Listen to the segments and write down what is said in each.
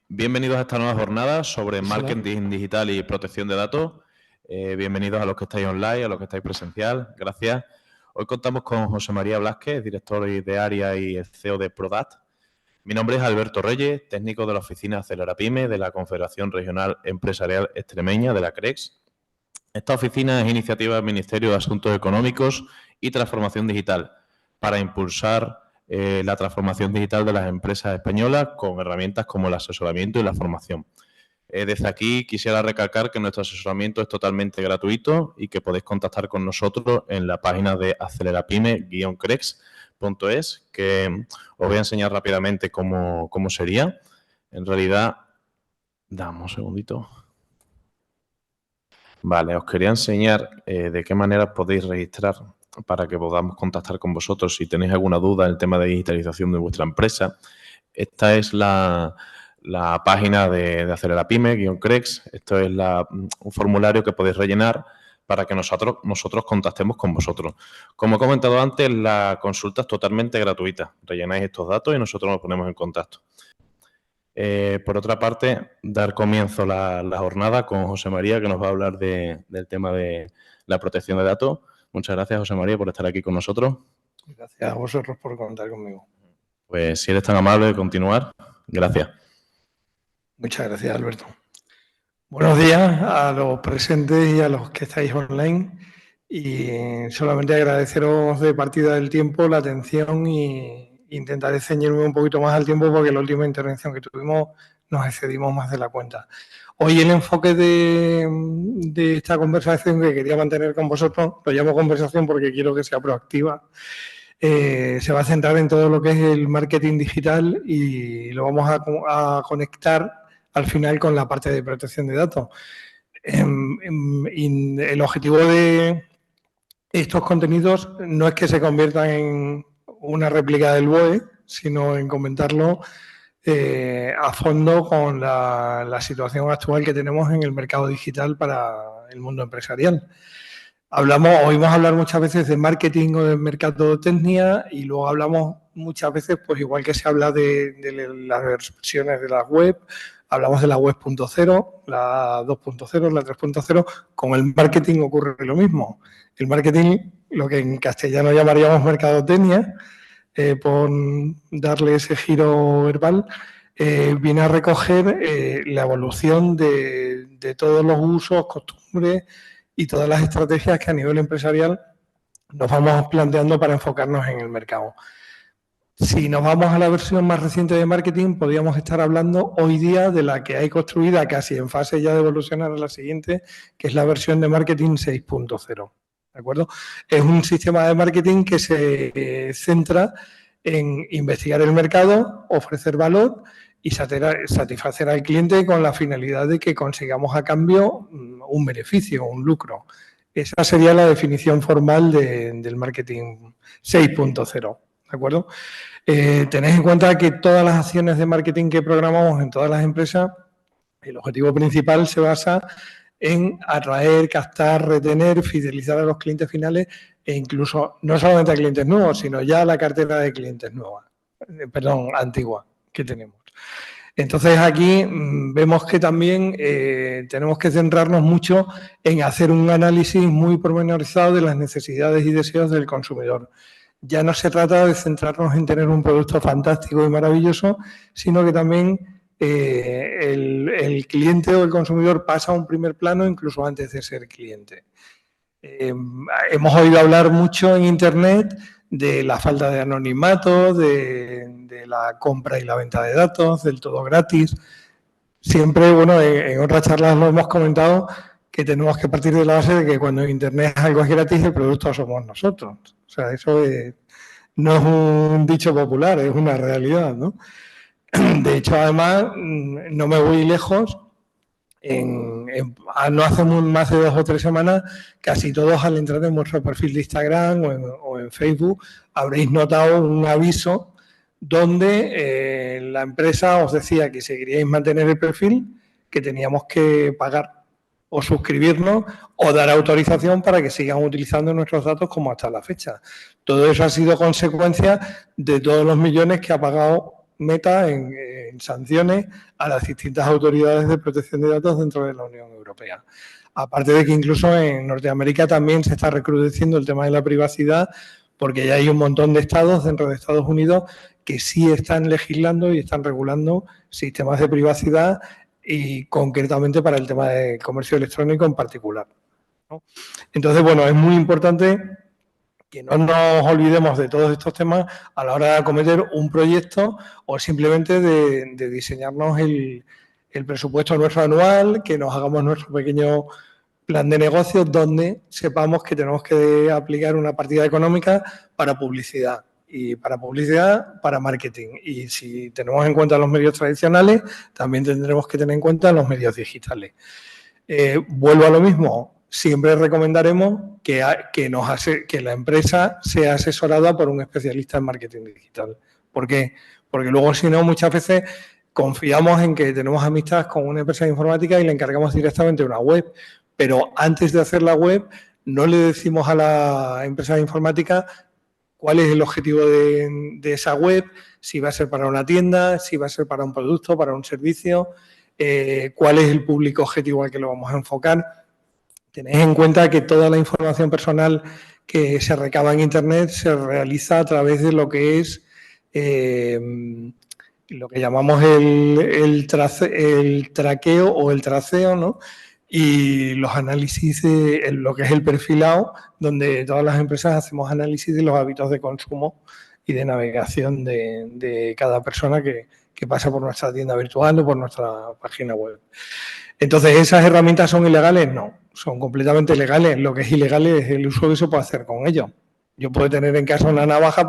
Bienvenidos a esta nueva jornada sobre Hola. marketing digital y protección de datos. Bienvenidos a los que estáis online, a los que estáis presencial. Gracias. Hoy contamos con José María Blázquez, director de área y el CEO de Prodat. Mi nombre es Alberto Reyes, técnico de la oficina Acelerapyme de la Confederación Regional Empresarial Extremeña de la CREX. Esta oficina es iniciativa del Ministerio de Asuntos Económicos y Transformación Digital para impulsar la transformación digital de las empresas españolas con herramientas como el asesoramiento y la formación. Desde aquí quisiera recalcar que nuestro asesoramiento es totalmente gratuito y que podéis contactar con nosotros en la página de acelerapyme-crex.es, que os voy a enseñar rápidamente cómo sería. En realidad, dame un segundito. Vale, os quería enseñar de qué manera podéis registrar para que podamos contactar con vosotros si tenéis alguna duda en el tema de digitalización de vuestra empresa. Esta es la página de Acelerapyme-Crex. Esto es un formulario que podéis rellenar para que nosotros contactemos con vosotros. Como he comentado antes, la consulta es totalmente gratuita. Rellenáis estos datos y nosotros nos ponemos en contacto. Por otra parte, dar comienzo la jornada con José María, que nos va a hablar del tema de la protección de datos. Muchas gracias, José María, por estar aquí con nosotros. Gracias a vosotros por contar conmigo. Pues si eres tan amable de continuar, gracias. Muchas gracias, Alberto. Buenos días a los presentes y a los que estáis online. Y solamente agradeceros de partida del tiempo la atención y intentaré ceñirme un poquito más al tiempo porque la última intervención que tuvimos nos excedimos más de la cuenta. Hoy el enfoque de esta conversación que quería mantener con vosotros, lo llamo conversación porque quiero que sea proactiva, se va a centrar en todo lo que es el marketing digital y lo vamos a conectar al final con la parte de protección de datos. El objetivo de estos contenidos no es que se conviertan en una réplica del BOE, sino en comentarlo a fondo con la situación actual que tenemos en el mercado digital para el mundo empresarial. Oímos hablar muchas veces de marketing o de mercadotecnia y luego hablamos muchas veces, pues igual que se habla de las versiones de la web, hablamos de la web 0.0, la 2.0, la 3.0, con el marketing ocurre lo mismo. El marketing, lo que en castellano llamaríamos mercadotecnia, por darle ese giro verbal, viene a recoger la evolución de todos los usos, costumbres y todas las estrategias que a nivel empresarial nos vamos planteando para enfocarnos en el mercado. Si nos vamos a la versión más reciente de marketing, podríamos estar hablando hoy día de la que hay construida casi en fase ya de evolucionar a la siguiente, que es la versión de marketing 6.0. ¿De acuerdo? Es un sistema de marketing que se centra en investigar el mercado, ofrecer valor y satisfacer al cliente con la finalidad de que consigamos a cambio un beneficio, un lucro. Esa sería la definición formal del marketing 6.0. ¿De acuerdo? Tenéis en cuenta que todas las acciones de marketing que programamos en todas las empresas, el objetivo principal se basa en atraer, captar, retener, fidelizar a los clientes finales e incluso no solamente a clientes nuevos, sino ya a la cartera de clientes antigua que tenemos. Entonces aquí vemos que también tenemos que centrarnos mucho en hacer un análisis muy pormenorizado de las necesidades y deseos del consumidor. Ya no se trata de centrarnos en tener un producto fantástico y maravilloso, sino que también el cliente o el consumidor pasa a un primer plano incluso antes de ser cliente. Hemos oído hablar mucho en Internet de la falta de anonimato, de la compra y la venta de datos, del todo gratis. Siempre, bueno, en otras charlas lo hemos comentado, que tenemos que partir de la base de que cuando Internet algo es gratis, el producto somos nosotros. O sea, eso no es un dicho popular, es una realidad, ¿no? De hecho, además, no me voy lejos. No hace más de 2 o 3 semanas, casi todos al entrar en vuestro perfil de Instagram o en Facebook habréis notado un aviso donde la empresa os decía que si queríais mantener el perfil, que teníamos que pagar o suscribirnos o dar autorización para que sigan utilizando nuestros datos como hasta la fecha. Todo eso ha sido consecuencia de todos los millones que ha pagado Meta en sanciones a las distintas autoridades de protección de datos dentro de la Unión Europea. Aparte de que incluso en Norteamérica también se está recrudeciendo el tema de la privacidad, porque ya hay un montón de estados dentro de Estados Unidos que sí están legislando y están regulando sistemas de privacidad y concretamente para el tema de comercio electrónico en particular, ¿no? Entonces, bueno, es muy importante que no nos olvidemos de todos estos temas a la hora de acometer un proyecto o simplemente de diseñarnos el presupuesto nuestro anual, que nos hagamos nuestro pequeño plan de negocios donde sepamos que tenemos que aplicar una partida económica para publicidad y para marketing. Y si tenemos en cuenta los medios tradicionales, también tendremos que tener en cuenta los medios digitales. Vuelvo a lo mismo. Siempre recomendaremos que la empresa sea asesorada por un especialista en marketing digital. ¿Por qué? Porque luego, si no, muchas veces confiamos en que tenemos amistad con una empresa de informática y le encargamos directamente una web, pero antes de hacer la web no le decimos a la empresa de informática cuál es el objetivo de esa web, si va a ser para una tienda, si va a ser para un producto, para un servicio, cuál es el público objetivo al que lo vamos a enfocar. Tened en cuenta que toda la información personal que se recaba en Internet se realiza a través de lo que es lo que llamamos el traqueo o el traceo, ¿no? Y los análisis de lo que es el perfilado, donde todas las empresas hacemos análisis de los hábitos de consumo y de navegación de cada persona que pasa por nuestra tienda virtual o por nuestra página web. Entonces, ¿esas herramientas son ilegales? No, son completamente legales. Lo que es ilegal es el uso que se puede hacer con ello. Yo puedo tener en casa una navaja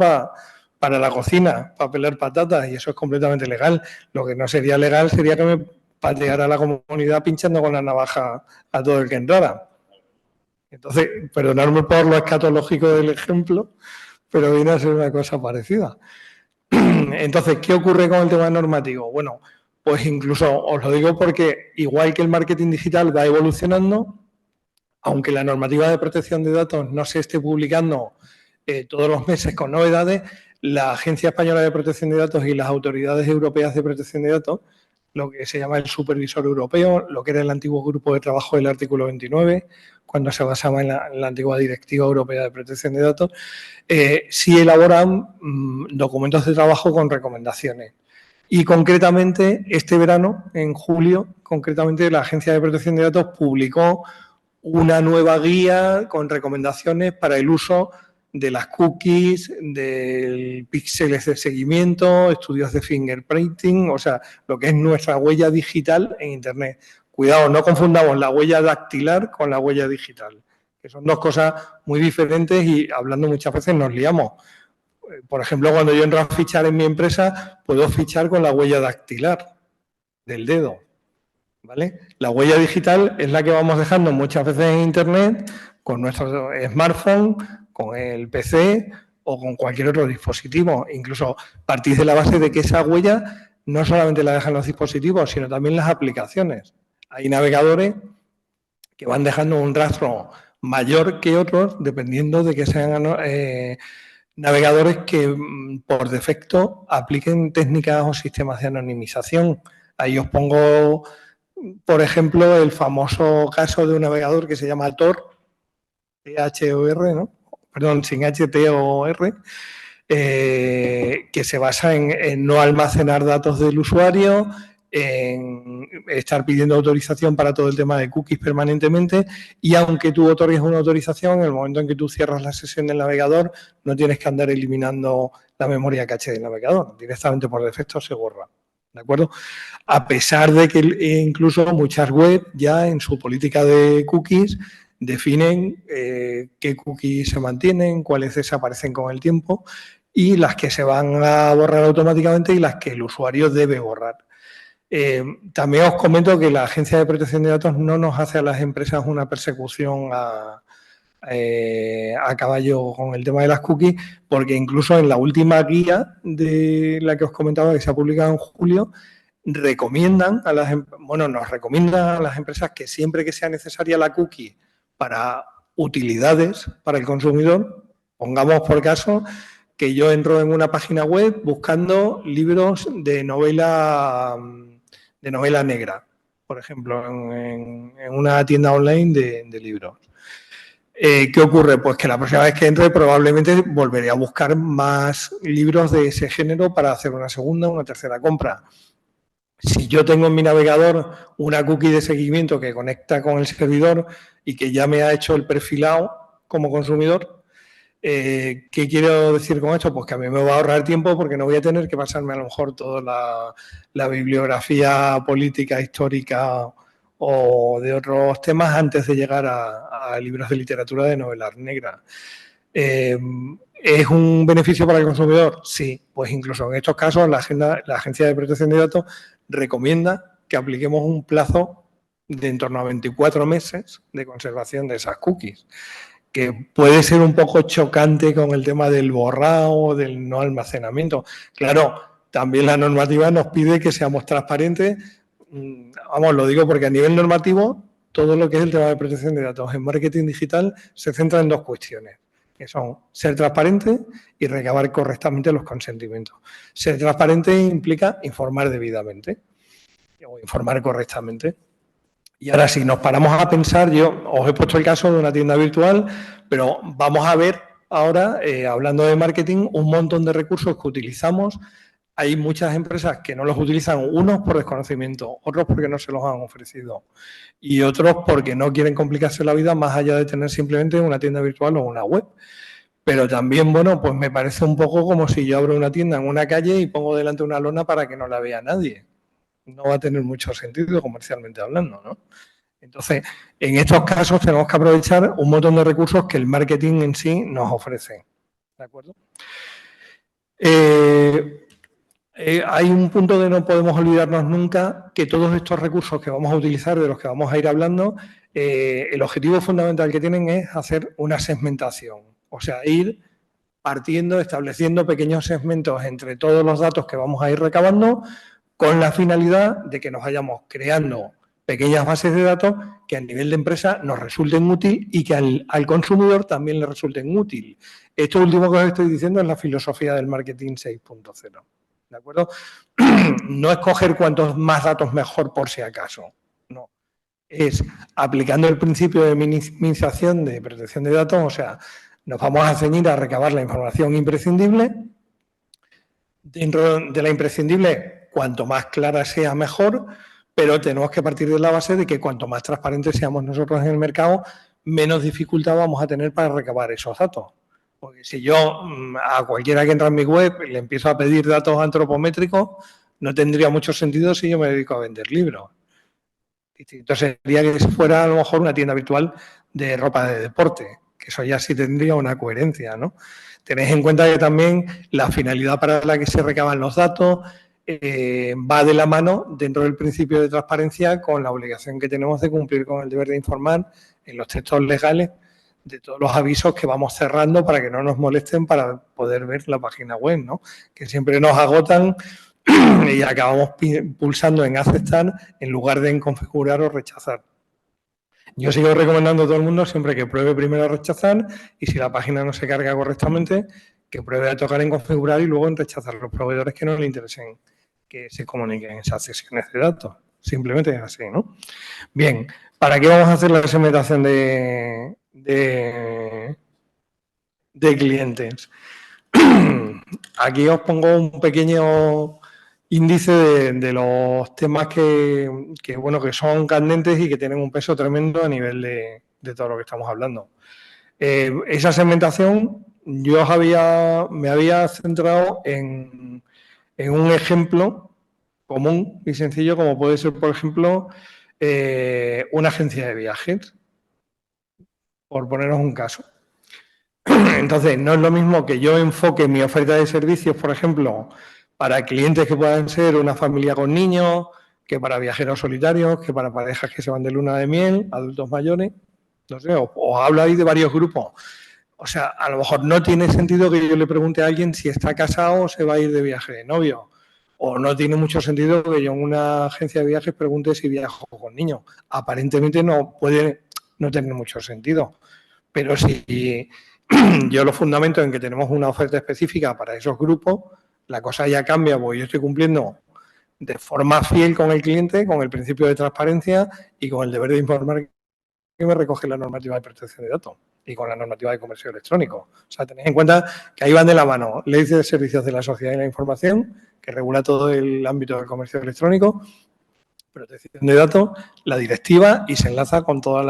para la cocina, para pelar patatas, y eso es completamente legal. Lo que no sería legal sería que me pateara la comunidad pinchando con la navaja a todo el que entrara. Entonces, perdonadme por lo escatológico del ejemplo, pero viene a ser una cosa parecida. Entonces, ¿qué ocurre con el tema normativo? Bueno, pues incluso os lo digo porque igual que el marketing digital va evolucionando, aunque la normativa de protección de datos no se esté publicando todos los meses con novedades, la Agencia Española de Protección de Datos y las autoridades europeas de protección de datos, lo que se llama el Supervisor Europeo, lo que era el antiguo grupo de trabajo del artículo 29, cuando se basaba en la antigua Directiva Europea de Protección de Datos, sí elaboran documentos de trabajo con recomendaciones. Y concretamente, este verano, en julio, concretamente la Agencia de Protección de Datos publicó una nueva guía con recomendaciones para el uso de las cookies, de píxeles de seguimiento, estudios de fingerprinting, o sea, lo que es nuestra huella digital en Internet. Cuidado, no confundamos la huella dactilar con la huella digital, que son dos cosas muy diferentes y hablando muchas veces nos liamos. Por ejemplo, cuando yo entro a fichar en mi empresa, puedo fichar con la huella dactilar del dedo, ¿vale? La huella digital es la que vamos dejando muchas veces en Internet con nuestro smartphone, con el PC o con cualquier otro dispositivo. Incluso partís de la base de que esa huella no solamente la dejan los dispositivos, sino también las aplicaciones. Hay navegadores que van dejando un rastro mayor que otros, dependiendo de que sean navegadores que por defecto apliquen técnicas o sistemas de anonimización. Ahí os pongo, por ejemplo, el famoso caso de un navegador que se llama Tor, T-H-O-R, ¿no? Perdón, sin H-T-O-R, que se basa en no almacenar datos del usuario, en estar pidiendo autorización para todo el tema de cookies permanentemente, y aunque tú otorgues una autorización, en el momento en que tú cierras la sesión del navegador, no tienes que andar eliminando la memoria caché del navegador, directamente por defecto se borra. ¿De acuerdo? A pesar de que incluso muchas webs ya en su política de cookies definen qué cookies se mantienen, cuáles desaparecen con el tiempo y las que se van a borrar automáticamente y las que el usuario debe borrar. También os comento que la Agencia de Protección de Datos no nos hace a las empresas una persecución a caballo con el tema de las cookies, porque incluso en la última guía de la que os comentaba, que se ha publicado en julio, nos recomiendan a las empresas que siempre que sea necesaria la cookie para utilidades para el consumidor, pongamos por caso que yo entro en una página web buscando libros de novela negra, por ejemplo, en una tienda online de libros. ¿Qué ocurre? Pues que la próxima vez que entre probablemente volveré a buscar más libros de ese género para hacer una segunda o una tercera compra. Si yo tengo en mi navegador una cookie de seguimiento que conecta con el servidor y que ya me ha hecho el perfilado como consumidor, ¿qué quiero decir con esto? Pues que a mí me va a ahorrar tiempo porque no voy a tener que pasarme a lo mejor toda la bibliografía política, histórica o de otros temas antes de llegar a libros de literatura de novelas negras. ¿Es un beneficio para el consumidor? Sí, pues incluso en estos casos la Agencia de Protección de Datos recomienda que apliquemos un plazo de en torno a 24 meses de conservación de esas cookies, que puede ser un poco chocante con el tema del borrado, del no almacenamiento. Claro, también la normativa nos pide que seamos transparentes. Vamos, lo digo porque a nivel normativo, todo lo que es el tema de protección de datos en marketing digital se centra en dos cuestiones, que son ser transparente y recabar correctamente los consentimientos. Ser transparente implica informar debidamente o informar correctamente. Y ahora, si nos paramos a pensar, yo os he puesto el caso de una tienda virtual, pero vamos a ver ahora, hablando de marketing, un montón de recursos que utilizamos. Hay muchas empresas que no los utilizan, unos por desconocimiento, otros porque no se los han ofrecido y otros porque no quieren complicarse la vida más allá de tener simplemente una tienda virtual o una web. Pero también, bueno, pues me parece un poco como si yo abro una tienda en una calle y pongo delante una lona para que no la vea nadie. No va a tener mucho sentido comercialmente hablando, ¿no? Entonces, en estos casos tenemos que aprovechar un montón de recursos que el marketing en sí nos ofrece. ¿De acuerdo? Hay un punto de no podemos olvidarnos nunca que todos estos recursos que vamos a utilizar, de los que vamos a ir hablando, el objetivo fundamental que tienen es hacer una segmentación. O sea, ir partiendo, estableciendo pequeños segmentos entre todos los datos que vamos a ir recabando con la finalidad de que nos vayamos creando pequeñas bases de datos que a nivel de empresa nos resulten útil y que al consumidor también le resulten útil. Esto último que os estoy diciendo es la filosofía del marketing 6.0. ¿De acuerdo? No es coger cuantos más datos mejor por si acaso. No. Es aplicando el principio de minimización de protección de datos, o sea, nos vamos a ceñir a recabar la información imprescindible. Dentro de la imprescindible, cuanto más clara sea, mejor, pero tenemos que partir de la base de que cuanto más transparentes seamos nosotros en el mercado, menos dificultad vamos a tener para recabar esos datos. Porque si yo a cualquiera que entra en mi web le empiezo a pedir datos antropométricos, no tendría mucho sentido si yo me dedico a vender libros. Entonces sería que fuera a lo mejor una tienda virtual de ropa de deporte, que eso ya sí tendría una coherencia, ¿no? Tenéis en cuenta que también la finalidad para la que se recaban los datos va de la mano dentro del principio de transparencia con la obligación que tenemos de cumplir con el deber de informar en los textos legales de todos los avisos que vamos cerrando para que no nos molesten para poder ver la página web, ¿no? Que siempre nos agotan y acabamos pulsando en aceptar en lugar de en configurar o rechazar. Yo sigo recomendando a todo el mundo siempre que pruebe primero a rechazar y si la página no se carga correctamente, que pruebe a tocar en configurar y luego en rechazar los proveedores que no le interesen que se comuniquen esas sesiones de datos. Simplemente es así, ¿no? Bien, ¿para qué vamos a hacer la segmentación de clientes? Aquí os pongo un pequeño índice de los temas que son candentes y que tienen un peso tremendo a nivel de todo lo que estamos hablando. Esa segmentación yo me había centrado en un ejemplo común y sencillo como puede ser, por ejemplo, una agencia de viajes, por poneros un caso. Entonces, no es lo mismo que yo enfoque mi oferta de servicios, por ejemplo, para clientes que puedan ser una familia con niños, que para viajeros solitarios, que para parejas que se van de luna de miel, adultos mayores, no sé, os hablo ahí de varios grupos. O sea, a lo mejor no tiene sentido que yo le pregunte a alguien si está casado o se va a ir de viaje de novio. O no tiene mucho sentido que yo en una agencia de viajes pregunte si viajo con niños. Aparentemente no puede no tener mucho sentido. Pero si yo lo fundamento en que tenemos una oferta específica para esos grupos, la cosa ya cambia porque yo estoy cumpliendo de forma fiel con el cliente, con el principio de transparencia y con el deber de informar que me recoge la normativa de protección de datos y con la normativa de comercio electrónico. O sea, tenéis en cuenta que ahí van de la mano Ley de Servicios de la Sociedad y la Información, que regula todo el ámbito del comercio electrónico, protección de datos, la directiva y se enlaza con todo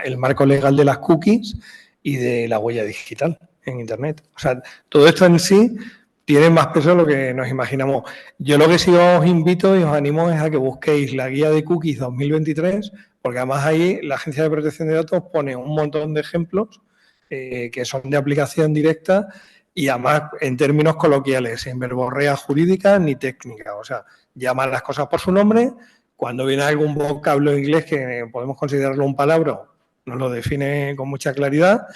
el marco legal de las cookies y de la huella digital en Internet. O sea, todo esto en sí tiene más peso de lo que nos imaginamos. Yo lo que sí os invito y os animo es a que busquéis la guía de cookies 2023, porque además ahí la Agencia de Protección de Datos pone un montón de ejemplos que son de aplicación directa y además en términos coloquiales, sin verborrea jurídica ni técnica. O sea, llaman las cosas por su nombre. Cuando viene algún vocablo inglés que podemos considerarlo un palabra, nos lo define con mucha claridad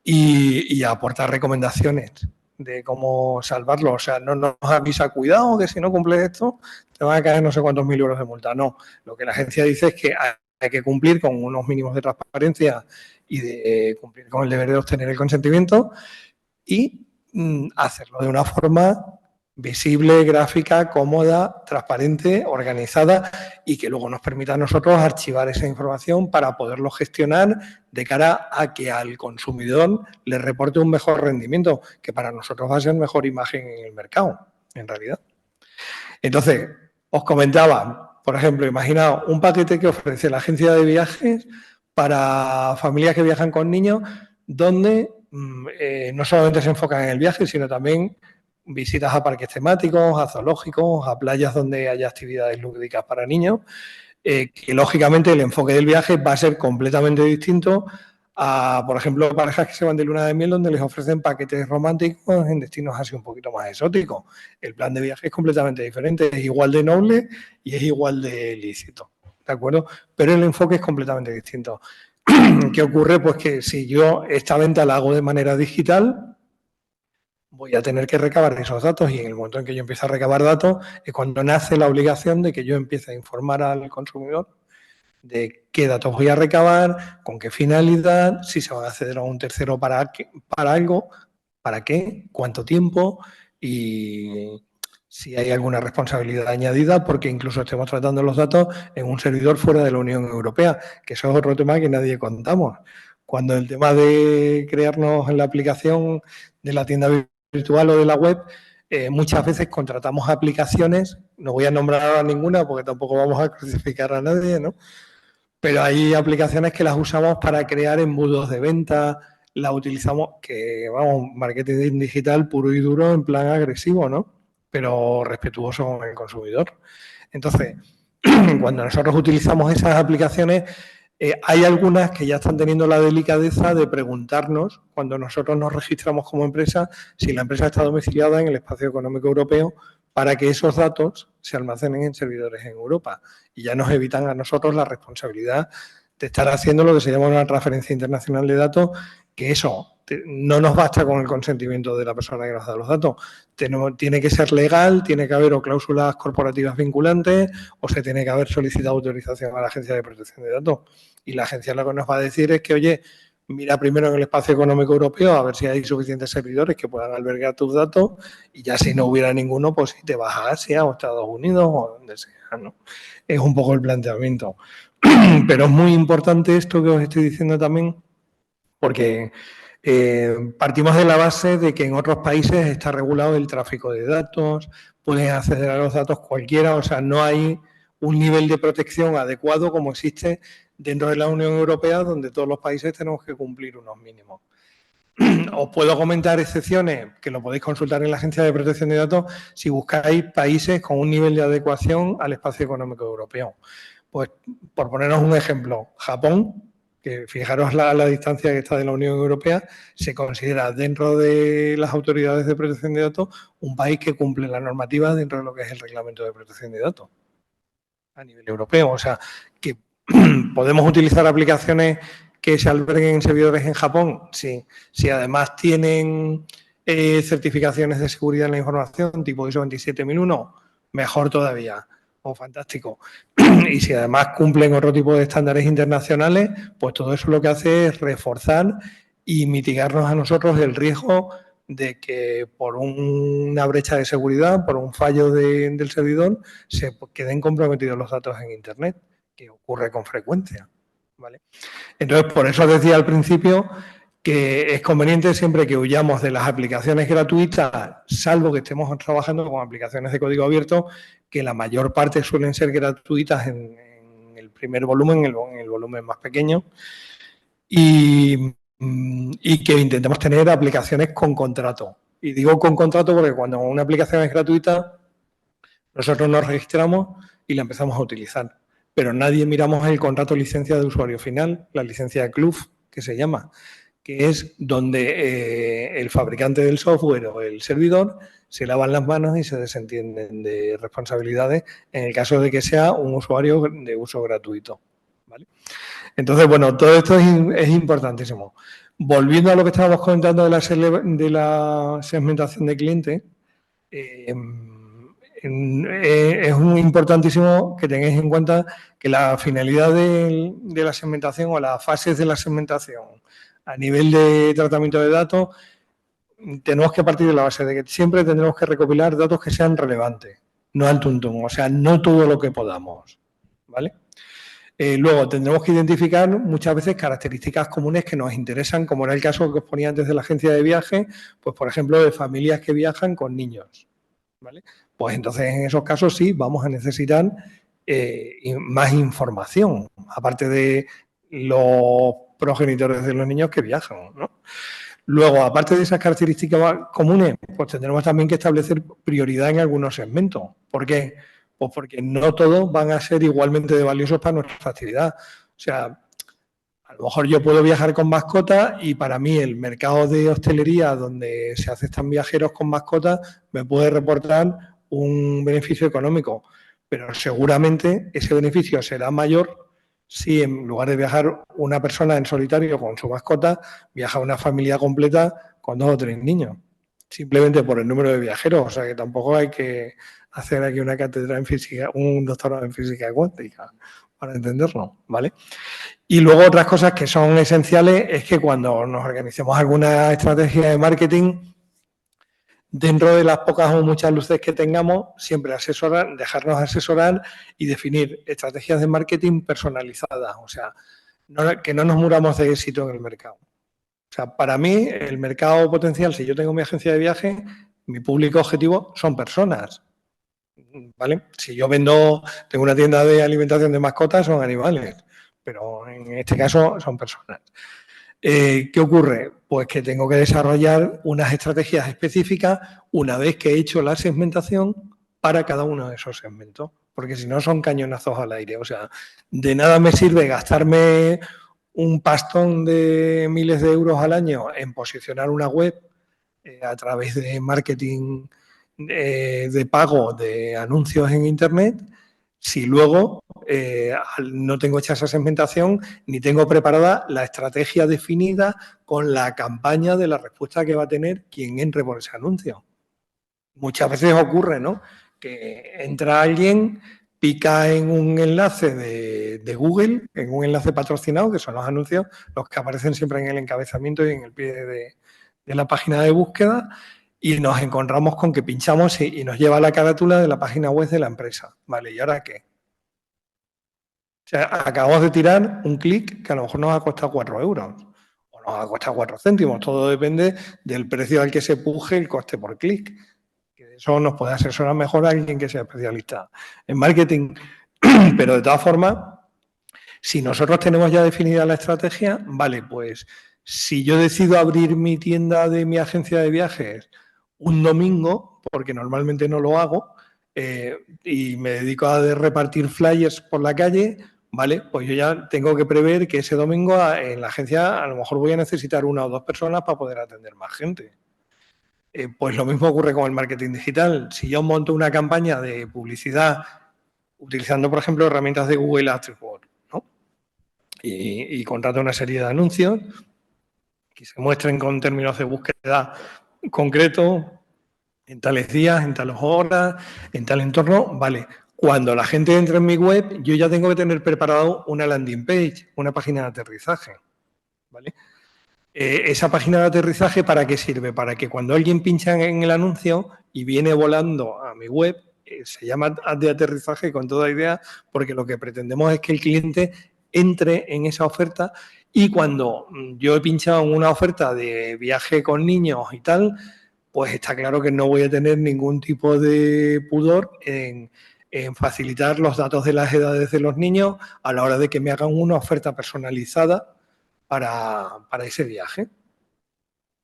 y aporta recomendaciones de cómo salvarlo. O sea, no nos avisa, cuidado, que si no cumples esto, te van a caer no sé cuántos 1.000 euros de multa. No, lo que la agencia dice es que hay que cumplir con unos mínimos de transparencia y de cumplir con el deber de obtener el consentimiento y hacerlo de una forma visible, gráfica, cómoda, transparente, organizada y que luego nos permita a nosotros archivar esa información para poderlo gestionar de cara a que al consumidor le reporte un mejor rendimiento, que para nosotros va a ser mejor imagen en el mercado, en realidad. Entonces, os comentaba, por ejemplo, imaginaos un paquete que ofrece la agencia de viajes para familias que viajan con niños, donde no solamente se enfocan en el viaje, sino también visitas a parques temáticos, a zoológicos, a playas donde haya actividades lúdicas para niños, que lógicamente el enfoque del viaje va a ser completamente distinto a, por ejemplo, parejas que se van de luna de miel donde les ofrecen paquetes románticos en destinos así un poquito más exóticos. El plan de viaje es completamente diferente, es igual de noble y es igual de lícito, ¿de acuerdo? Pero el enfoque es completamente distinto. ¿Qué ocurre? Pues que si yo esta venta la hago de manera digital, voy a tener que recabar esos datos y en el momento en que yo empiezo a recabar datos es cuando nace la obligación de que yo empiece a informar al consumidor de qué datos voy a recabar, con qué finalidad, si se va a acceder a un tercero para algo, para qué, cuánto tiempo y si hay alguna responsabilidad añadida porque incluso estemos tratando los datos en un servidor fuera de la Unión Europea, que eso es otro tema que nadie contamos. Cuando el tema de crearnos en la aplicación de la tienda virtual o de la web, muchas veces contratamos aplicaciones, no voy a nombrar ahora ninguna porque tampoco vamos a crucificar a nadie, ¿no? Pero hay aplicaciones que las usamos para crear embudos de venta, las utilizamos, que vamos, marketing digital puro y duro en plan agresivo, ¿no? Pero respetuoso con el consumidor. Entonces, cuando nosotros utilizamos esas aplicaciones, hay algunas que ya están teniendo la delicadeza de preguntarnos, cuando nosotros nos registramos como empresa, si la empresa está domiciliada en el espacio económico europeo para que esos datos se almacenen en servidores en Europa. Y ya nos evitan a nosotros la responsabilidad de estar haciendo lo que se llama una transferencia internacional de datos, que eso no nos basta con el consentimiento de la persona que nos da los datos. Tiene que ser legal, tiene que haber o cláusulas corporativas vinculantes o se tiene que haber solicitado autorización a la Agencia de Protección de Datos. Y la agencia lo que nos va a decir es que, oye, mira primero en el espacio económico europeo a ver si hay suficientes servidores que puedan albergar tus datos y ya si no hubiera ninguno, pues si te vas a Asia o Estados Unidos o donde sea, ¿no? Es un poco el planteamiento. Pero es muy importante esto que os estoy diciendo también porque partimos de la base de que en otros países está regulado el tráfico de datos, pueden acceder a los datos cualquiera, o sea, no hay un nivel de protección adecuado como existe dentro de la Unión Europea, donde todos los países tenemos que cumplir unos mínimos. Os puedo comentar excepciones, que lo podéis consultar en la Agencia de Protección de Datos, si buscáis países con un nivel de adecuación al espacio económico europeo. Pues, por ponernos un ejemplo, Japón, que fijaros la distancia que está de la Unión Europea, se considera dentro de las autoridades de protección de datos un país que cumple la normativa dentro de lo que es el reglamento de protección de datos a nivel europeo. O sea, que podemos utilizar aplicaciones que se alberguen en servidores en Japón, sí. Si además tienen certificaciones de seguridad en la información, tipo ISO 27001, mejor todavía. O fantástico. Y si además cumplen otro tipo de estándares internacionales, pues todo eso lo que hace es reforzar y mitigarnos a nosotros el riesgo de que por una brecha de seguridad, por un fallo del servidor, se queden comprometidos los datos en Internet, que ocurre con frecuencia, ¿vale? Entonces, por eso decía al principio que es conveniente siempre que huyamos de las aplicaciones gratuitas, salvo que estemos trabajando con aplicaciones de código abierto, que la mayor parte suelen ser gratuitas en el primer volumen, en el volumen más pequeño, y que intentemos tener aplicaciones con contrato. Y digo con contrato porque cuando una aplicación es gratuita, nosotros nos registramos y la empezamos a utilizar. Pero nadie miramos el contrato de licencia de usuario final, la licencia de CLUF, que se llama, que es donde el fabricante del software o el servidor se lavan las manos y se desentienden de responsabilidades en el caso de que sea un usuario de uso gratuito, ¿vale? Entonces, bueno, todo esto es importantísimo. Volviendo a lo que estábamos comentando de la segmentación de clientes, es muy importantísimo que tengáis en cuenta que la finalidad de la segmentación o las fases de la segmentación a nivel de tratamiento de datos, tenemos que partir de la base de que siempre tendremos que recopilar datos que sean relevantes, no al tuntún, o sea, no todo lo que podamos, ¿vale? Luego tendremos que identificar muchas veces características comunes que nos interesan, como era el caso que os ponía antes de la agencia de viaje, pues por ejemplo de familias que viajan con niños, ¿vale? Pues entonces en esos casos sí vamos a necesitar más información, aparte de los progenitores de los niños que viajan, ¿no? Luego, aparte de esas características comunes, pues tendremos también que establecer prioridad en algunos segmentos. ¿Por qué? Pues porque no todos van a ser igualmente de valiosos para nuestra actividad. O sea, a lo mejor yo puedo viajar con mascotas y para mí el mercado de hostelería donde se aceptan viajeros con mascotas me puede reportar un beneficio económico, pero seguramente ese beneficio será mayor si en lugar de viajar una persona en solitario con su mascota, viaja una familia completa con 2 o 3 niños, simplemente por el número de viajeros. O sea que tampoco hay que hacer aquí una cátedra en física, un doctorado en física cuántica para entenderlo, ¿vale? Y luego otras cosas que son esenciales es que cuando nos organicemos alguna estrategia de marketing, dentro de las pocas o muchas luces que tengamos, siempre dejarnos asesorar y definir estrategias de marketing personalizadas, o sea, que no nos muramos de éxito en el mercado. O sea, para mí, el mercado potencial, si yo tengo mi agencia de viaje, mi público objetivo son personas, ¿vale? Si yo tengo una tienda de alimentación de mascotas, son animales, pero en este caso son personas. ¿Qué ocurre? Pues que tengo que desarrollar unas estrategias específicas una vez que he hecho la segmentación para cada uno de esos segmentos, porque si no son cañonazos al aire. O sea, de nada me sirve gastarme un pastón de miles de euros al año en posicionar una web a través de marketing de pago de anuncios en Internet, si luego no tengo hecha esa segmentación ni tengo preparada la estrategia definida con la campaña de la respuesta que va a tener quien entre por ese anuncio. Muchas veces ocurre, ¿no?, que entra alguien, pica en un enlace de Google, en un enlace patrocinado, que son los anuncios, los que aparecen siempre en el encabezamiento y en el pie de la página de búsqueda, y nos encontramos con que pinchamos y nos lleva a la carátula de la página web de la empresa. Vale, ¿y ahora qué? O sea, acabamos de tirar un clic que a lo mejor nos ha costado 4 euros o nos ha costado 4 céntimos. Todo depende del precio al que se puje el coste por clic. Que eso nos puede asesorar mejor a alguien que sea especialista en marketing. Pero de todas formas, si nosotros tenemos ya definida la estrategia, vale, pues si yo decido abrir mi tienda de mi agencia de viajes un domingo, porque normalmente no lo hago, y me dedico a repartir flyers por la calle, vale, pues yo ya tengo que prever que ese domingo en la agencia a lo mejor voy a necesitar 1 o 2 personas para poder atender más gente. Pues lo mismo ocurre con el marketing digital. Si yo monto una campaña de publicidad utilizando, por ejemplo, herramientas de Google AdWords, ¿no?, y contrato una serie de anuncios que se muestren con términos de búsqueda concretos, en tales días, en tales horas, en tal entorno, vale. Cuando la gente entre en mi web, yo ya tengo que tener preparado una landing page, una página de aterrizaje, ¿vale? Esa página de aterrizaje, ¿para qué sirve? Para que cuando alguien pincha en el anuncio y viene volando a mi web, se llama de aterrizaje con toda idea, porque lo que pretendemos es que el cliente entre en esa oferta y cuando yo he pinchado en una oferta de viaje con niños y tal, pues está claro que no voy a tener ningún tipo de pudor en facilitar los datos de las edades de los niños a la hora de que me hagan una oferta personalizada para ese viaje.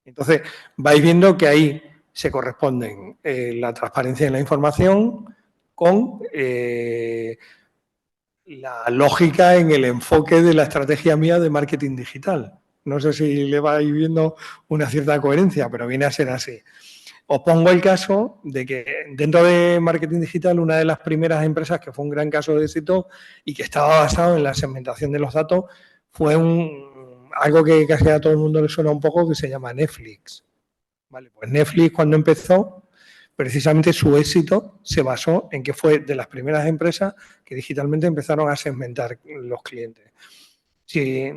Entonces, vais viendo que ahí se corresponden la transparencia de la información con la lógica en el enfoque de la estrategia mía de marketing digital. No sé si le vais viendo una cierta coherencia, pero viene a ser así. Os pongo el caso de que dentro de marketing digital, una de las primeras empresas que fue un gran caso de éxito y que estaba basado en la segmentación de los datos fue algo que casi a todo el mundo le suena un poco, que se llama Netflix. Vale, pues Netflix, cuando empezó, precisamente su éxito se basó en que fue de las primeras empresas que digitalmente empezaron a segmentar los clientes. Sí,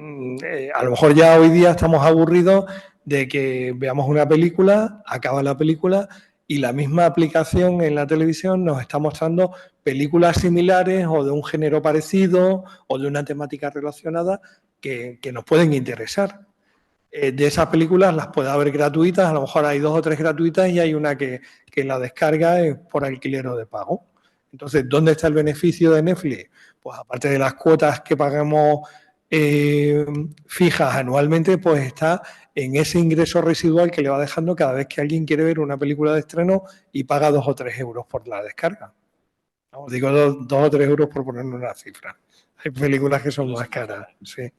a lo mejor ya hoy día estamos aburridos de que veamos una película, acaba la película y la misma aplicación en la televisión nos está mostrando películas similares o de un género parecido o de una temática relacionada que nos pueden interesar. De esas películas las puede haber gratuitas, a lo mejor hay 2 o 3 gratuitas y hay una que la descarga es por alquiler o de pago. Entonces, ¿dónde está el beneficio de Netflix? Pues aparte de las cuotas que pagamos fijas anualmente, pues está en ese ingreso residual que le va dejando cada vez que alguien quiere ver una película de estreno y paga 2 o 3 euros por la descarga. Vamos, digo 2 o 3 euros por ponerle una cifra. Hay películas que son más caras, sí,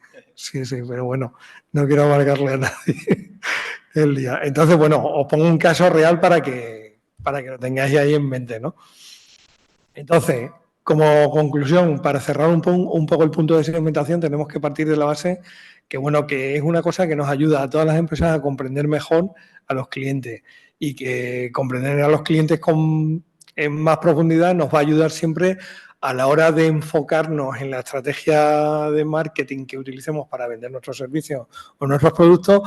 pero bueno, no quiero amargarle a nadie el día. Entonces, bueno, os pongo un caso real para que lo tengáis ahí en mente, ¿no? Entonces, como conclusión, para cerrar un poco el punto de segmentación, tenemos que partir de la base que, bueno, que es una cosa que nos ayuda a todas las empresas a comprender mejor a los clientes y que comprender a los clientes en más profundidad nos va a ayudar siempre a la hora de enfocarnos en la estrategia de marketing que utilicemos para vender nuestros servicios o nuestros productos,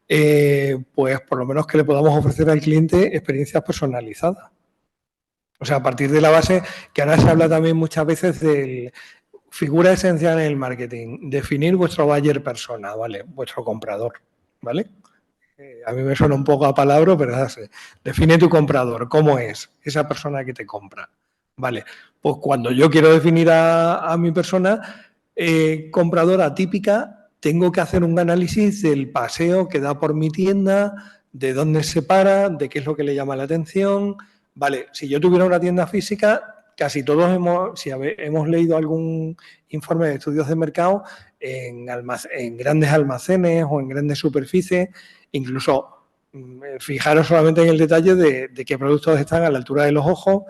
pues por lo menos que le podamos ofrecer al cliente experiencias personalizadas. O sea, a partir de la base, que ahora se habla también muchas veces de figura esencial en el marketing, definir vuestro buyer persona, ¿vale? Vuestro comprador, ¿vale? A mí me suena un poco a palabra, pero es así. Define tu comprador, ¿cómo es esa persona que te compra? Vale, pues cuando yo quiero definir a mi persona compradora típica, tengo que hacer un análisis del paseo que da por mi tienda, de dónde se para, de qué es lo que le llama la atención. Vale, si yo tuviera una tienda física, casi todos hemos leído algún informe de estudios de mercado en grandes almacenes o en grandes superficies, incluso fijaros solamente en el detalle de qué productos están a la altura de los ojos,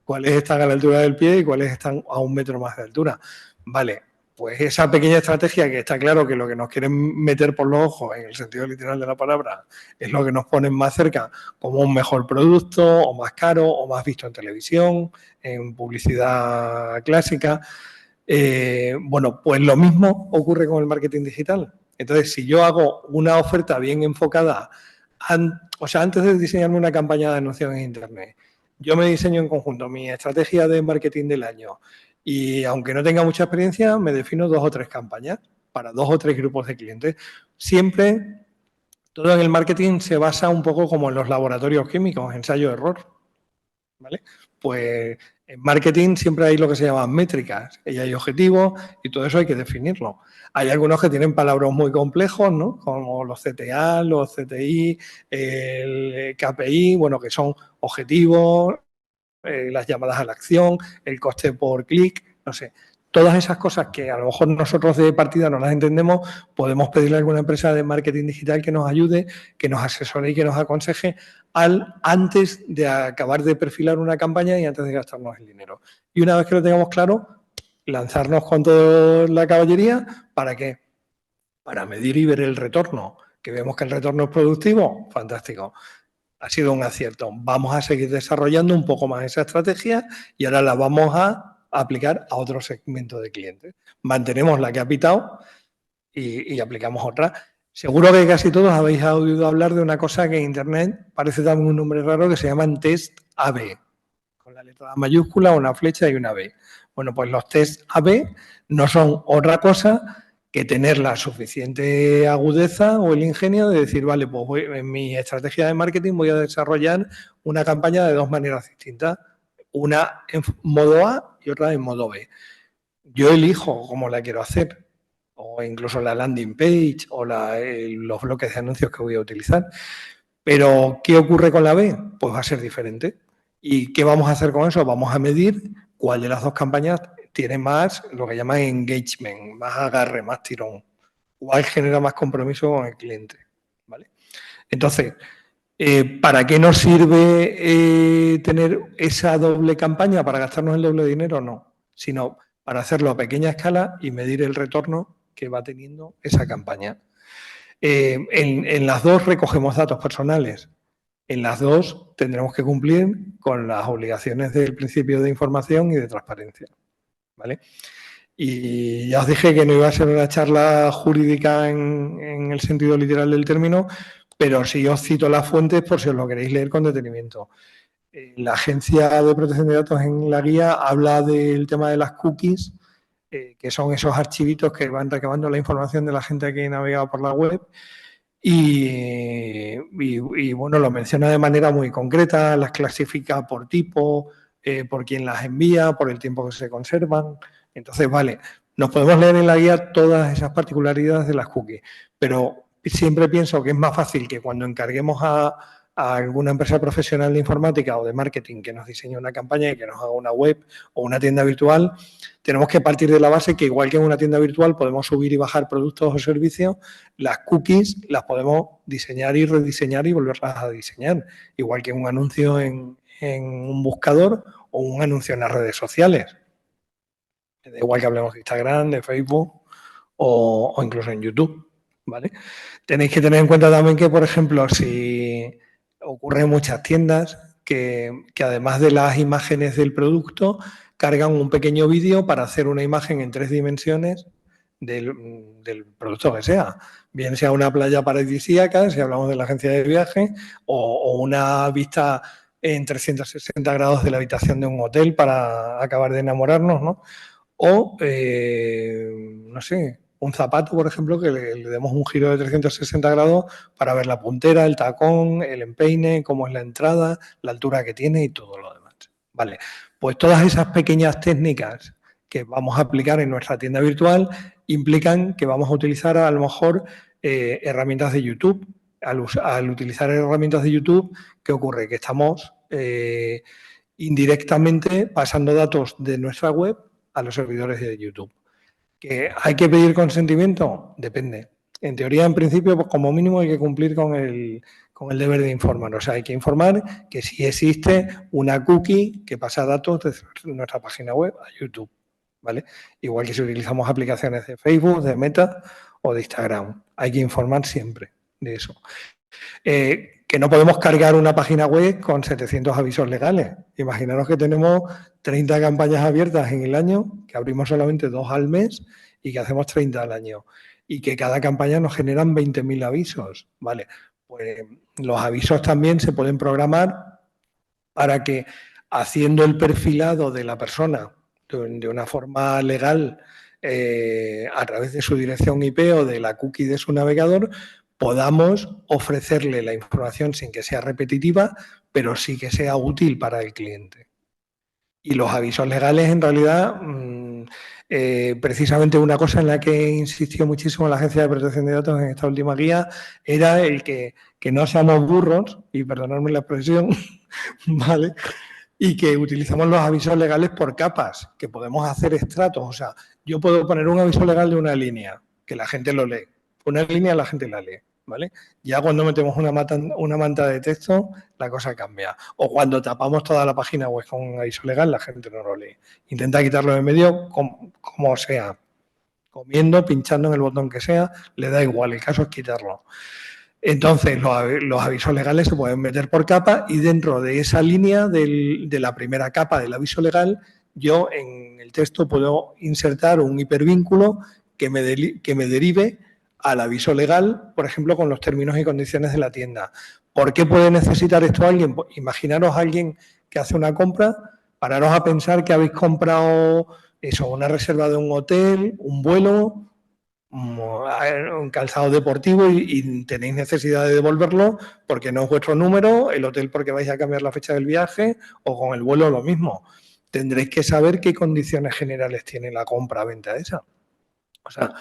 cuáles están a la altura del pie y cuáles están a 1 metro más de altura. Vale, pues esa pequeña estrategia que está claro que lo que nos quieren meter por los ojos, en el sentido literal de la palabra, es lo que nos ponen más cerca como un mejor producto o más caro o más visto en televisión, en publicidad clásica. Bueno, pues lo mismo ocurre con el marketing digital. Entonces, si yo hago una oferta bien enfocada, antes de diseñarme una campaña de anuncios en Internet, yo me diseño en conjunto mi estrategia de marketing del año y aunque no tenga mucha experiencia, me defino 2 o 3 campañas para 2 o 3 grupos de clientes. Siempre, todo en el marketing se basa un poco como en los laboratorios químicos, ensayo-error, ¿vale? Pues en marketing siempre hay lo que se llaman métricas y hay objetivos y todo eso hay que definirlo. Hay algunos que tienen palabras muy complejos, ¿no? Como los CTA, los CTI, el KPI, bueno, que son objetivos, las llamadas a la acción, el coste por clic, no sé. Todas esas cosas que a lo mejor nosotros de partida no las entendemos, podemos pedirle a alguna empresa de marketing digital que nos ayude, que nos asesore y que nos aconseje antes de acabar de perfilar una campaña y antes de gastarnos el dinero. Y una vez que lo tengamos claro, lanzarnos con toda la caballería, ¿para qué? Para medir y ver el retorno. Que vemos que el retorno es productivo, fantástico. Ha sido un acierto. Vamos a seguir desarrollando un poco más esa estrategia y ahora la vamos a aplicar a otro segmento de clientes. Mantenemos la que ha pitado y aplicamos otra. Seguro que casi todos habéis oído hablar de una cosa que en Internet parece también un nombre raro que se llaman test AB, con la letra A mayúscula, una flecha y una B. Bueno, pues los test AB no son otra cosa que tener la suficiente agudeza o el ingenio de decir, vale, pues en mi estrategia de marketing voy a desarrollar una campaña de dos maneras distintas, una en modo A y otra en modo B. Yo elijo cómo la quiero hacer, o incluso la landing page o los bloques de anuncios que voy a utilizar. Pero, ¿qué ocurre con la B? Pues va a ser diferente. ¿Y qué vamos a hacer con eso? Vamos a medir cuál de las dos campañas tiene más, lo que llaman engagement, más agarre, más tirón, cuál genera más compromiso con el cliente. ¿Vale? Entonces, ¿para qué nos sirve tener esa doble campaña? ¿Para gastarnos el doble de dinero? No, sino para hacerlo a pequeña escala y medir el retorno que va teniendo esa campaña. En las dos recogemos datos personales. En las dos tendremos que cumplir con las obligaciones del principio de información y de transparencia. ¿Vale? Y ya os dije que no iba a ser una charla jurídica en el sentido literal del término, pero sí os cito las fuentes por si os lo queréis leer con detenimiento. La Agencia de Protección de Datos en la guía habla del tema de las cookies, que son esos archivitos que van recabando la información de la gente que navega por la web y bueno, lo menciona de manera muy concreta, las clasifica por tipo, por quién las envía, por el tiempo que se conservan. Entonces, vale, nos podemos leer en la guía todas esas particularidades de las cookies, pero siempre pienso que es más fácil que cuando encarguemos a alguna empresa profesional de informática o de marketing que nos diseñe una campaña y que nos haga una web o una tienda virtual, tenemos que partir de la base que igual que en una tienda virtual podemos subir y bajar productos o servicios, las cookies las podemos diseñar y rediseñar y volverlas a diseñar, igual que un anuncio en un buscador o un anuncio en las redes sociales. Da igual que hablemos de Instagram, de Facebook o incluso en YouTube, ¿vale? Tenéis que tener en cuenta también que, por ejemplo, si ocurre en muchas tiendas que además de las imágenes del producto, cargan un pequeño vídeo para hacer una imagen en 3 dimensiones del producto que sea. Bien sea una playa paradisíaca, si hablamos de la agencia de viaje, o una vista en 360 grados de la habitación de un hotel para acabar de enamorarnos, ¿no? O, no sé, un zapato, por ejemplo, que le demos un giro de 360 grados para ver la puntera, el tacón, el empeine, cómo es la entrada, la altura que tiene y todo lo demás. Vale, pues todas esas pequeñas técnicas que vamos a aplicar en nuestra tienda virtual implican que vamos a utilizar a lo mejor herramientas de YouTube. Al utilizar herramientas de YouTube, ¿qué ocurre? Que estamos indirectamente pasando datos de nuestra web a los servidores de YouTube. ¿Que hay que pedir consentimiento? Depende. En teoría, en principio, pues como mínimo hay que cumplir con el deber de informar. O sea, hay que informar que sí existe una cookie que pasa datos de nuestra página web a YouTube, ¿vale? Igual que si utilizamos aplicaciones de Facebook, de Meta o de Instagram. Hay que informar siempre de eso. Que no podemos cargar una página web con 700 avisos legales. Imaginaros que tenemos 30 campañas abiertas en el año, que abrimos solamente 2 al mes y que hacemos 30 al año. Y que cada campaña nos generan 20.000 avisos. Vale, pues los avisos también se pueden programar para que, haciendo el perfilado de la persona de una forma legal a través de su dirección IP o de la cookie de su navegador, podamos ofrecerle la información sin que sea repetitiva, pero sí que sea útil para el cliente. Y los avisos legales, en realidad, precisamente una cosa en la que insistió muchísimo la Agencia de Protección de Datos en esta última guía era el que no seamos burros, y perdonadme la expresión, ¿vale? Y que utilizamos los avisos legales por capas, que podemos hacer estratos. O sea, yo puedo poner un aviso legal de una línea, que la gente lo lee. Una línea la gente la lee, ¿vale? Ya cuando metemos una manta de texto, la cosa cambia. O cuando tapamos toda la página web con un aviso legal, la gente no lo lee. Intenta quitarlo de medio como sea. Comiendo, pinchando en el botón que sea, le da igual, el caso es quitarlo. Entonces, los avisos legales se pueden meter por capa y dentro de esa línea de la primera capa del aviso legal, yo en el texto puedo insertar un hipervínculo que me derive al aviso legal, por ejemplo, con los términos y condiciones de la tienda. ¿Por qué puede necesitar esto alguien? Pues imaginaros a alguien que hace una compra, pararos a pensar que habéis comprado eso, una reserva de un hotel, un vuelo, un calzado deportivo y tenéis necesidad de devolverlo porque no es vuestro número, el hotel porque vais a cambiar la fecha del viaje o con el vuelo lo mismo. Tendréis que saber qué condiciones generales tiene la compra-venta esa. O sea,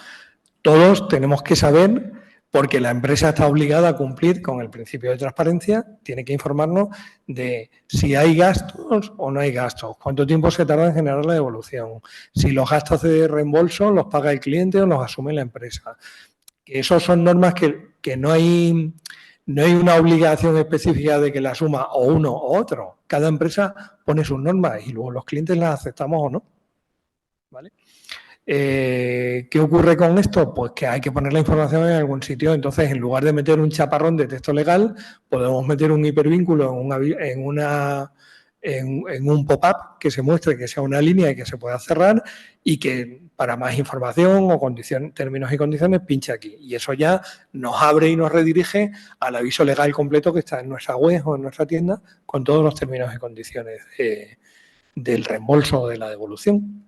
todos tenemos que saber, porque la empresa está obligada a cumplir con el principio de transparencia, tiene que informarnos de si hay gastos o no hay gastos, cuánto tiempo se tarda en generar la devolución, si los gastos de reembolso los paga el cliente o los asume la empresa. Esas son normas que no hay una obligación específica de que la asuma o uno o otro. Cada empresa pone sus normas y luego los clientes las aceptamos o no. ¿Vale? ¿Qué ocurre con esto? Pues que hay que poner la información en algún sitio. Entonces, en lugar de meter un chaparrón de texto legal, podemos meter un hipervínculo en un pop-up que se muestre que sea una línea y que se pueda cerrar y que para más información o términos y condiciones pinche aquí. Y eso ya nos abre y nos redirige al aviso legal completo que está en nuestra web o en nuestra tienda con todos los términos y condiciones del reembolso o de la devolución.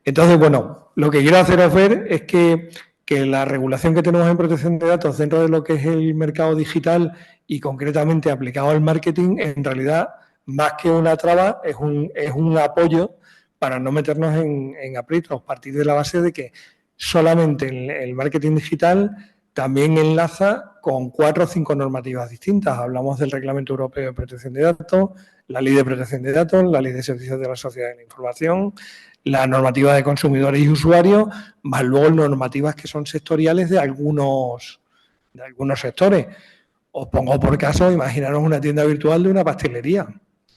Entonces, bueno, lo que quiero haceros ver es que la regulación que tenemos en protección de datos dentro de lo que es el mercado digital y concretamente aplicado al marketing, en realidad, más que una traba, es un apoyo para no meternos en aprietos, a partir de la base de que solamente el marketing digital también enlaza con 4 o 5 normativas distintas. Hablamos del Reglamento Europeo de Protección de Datos, la Ley de Protección de Datos, la Ley de Servicios de la Sociedad de la Información, la normativa de consumidores y usuarios, más luego normativas que son sectoriales de algunos sectores. Os pongo por caso, imaginaros una tienda virtual de una pastelería,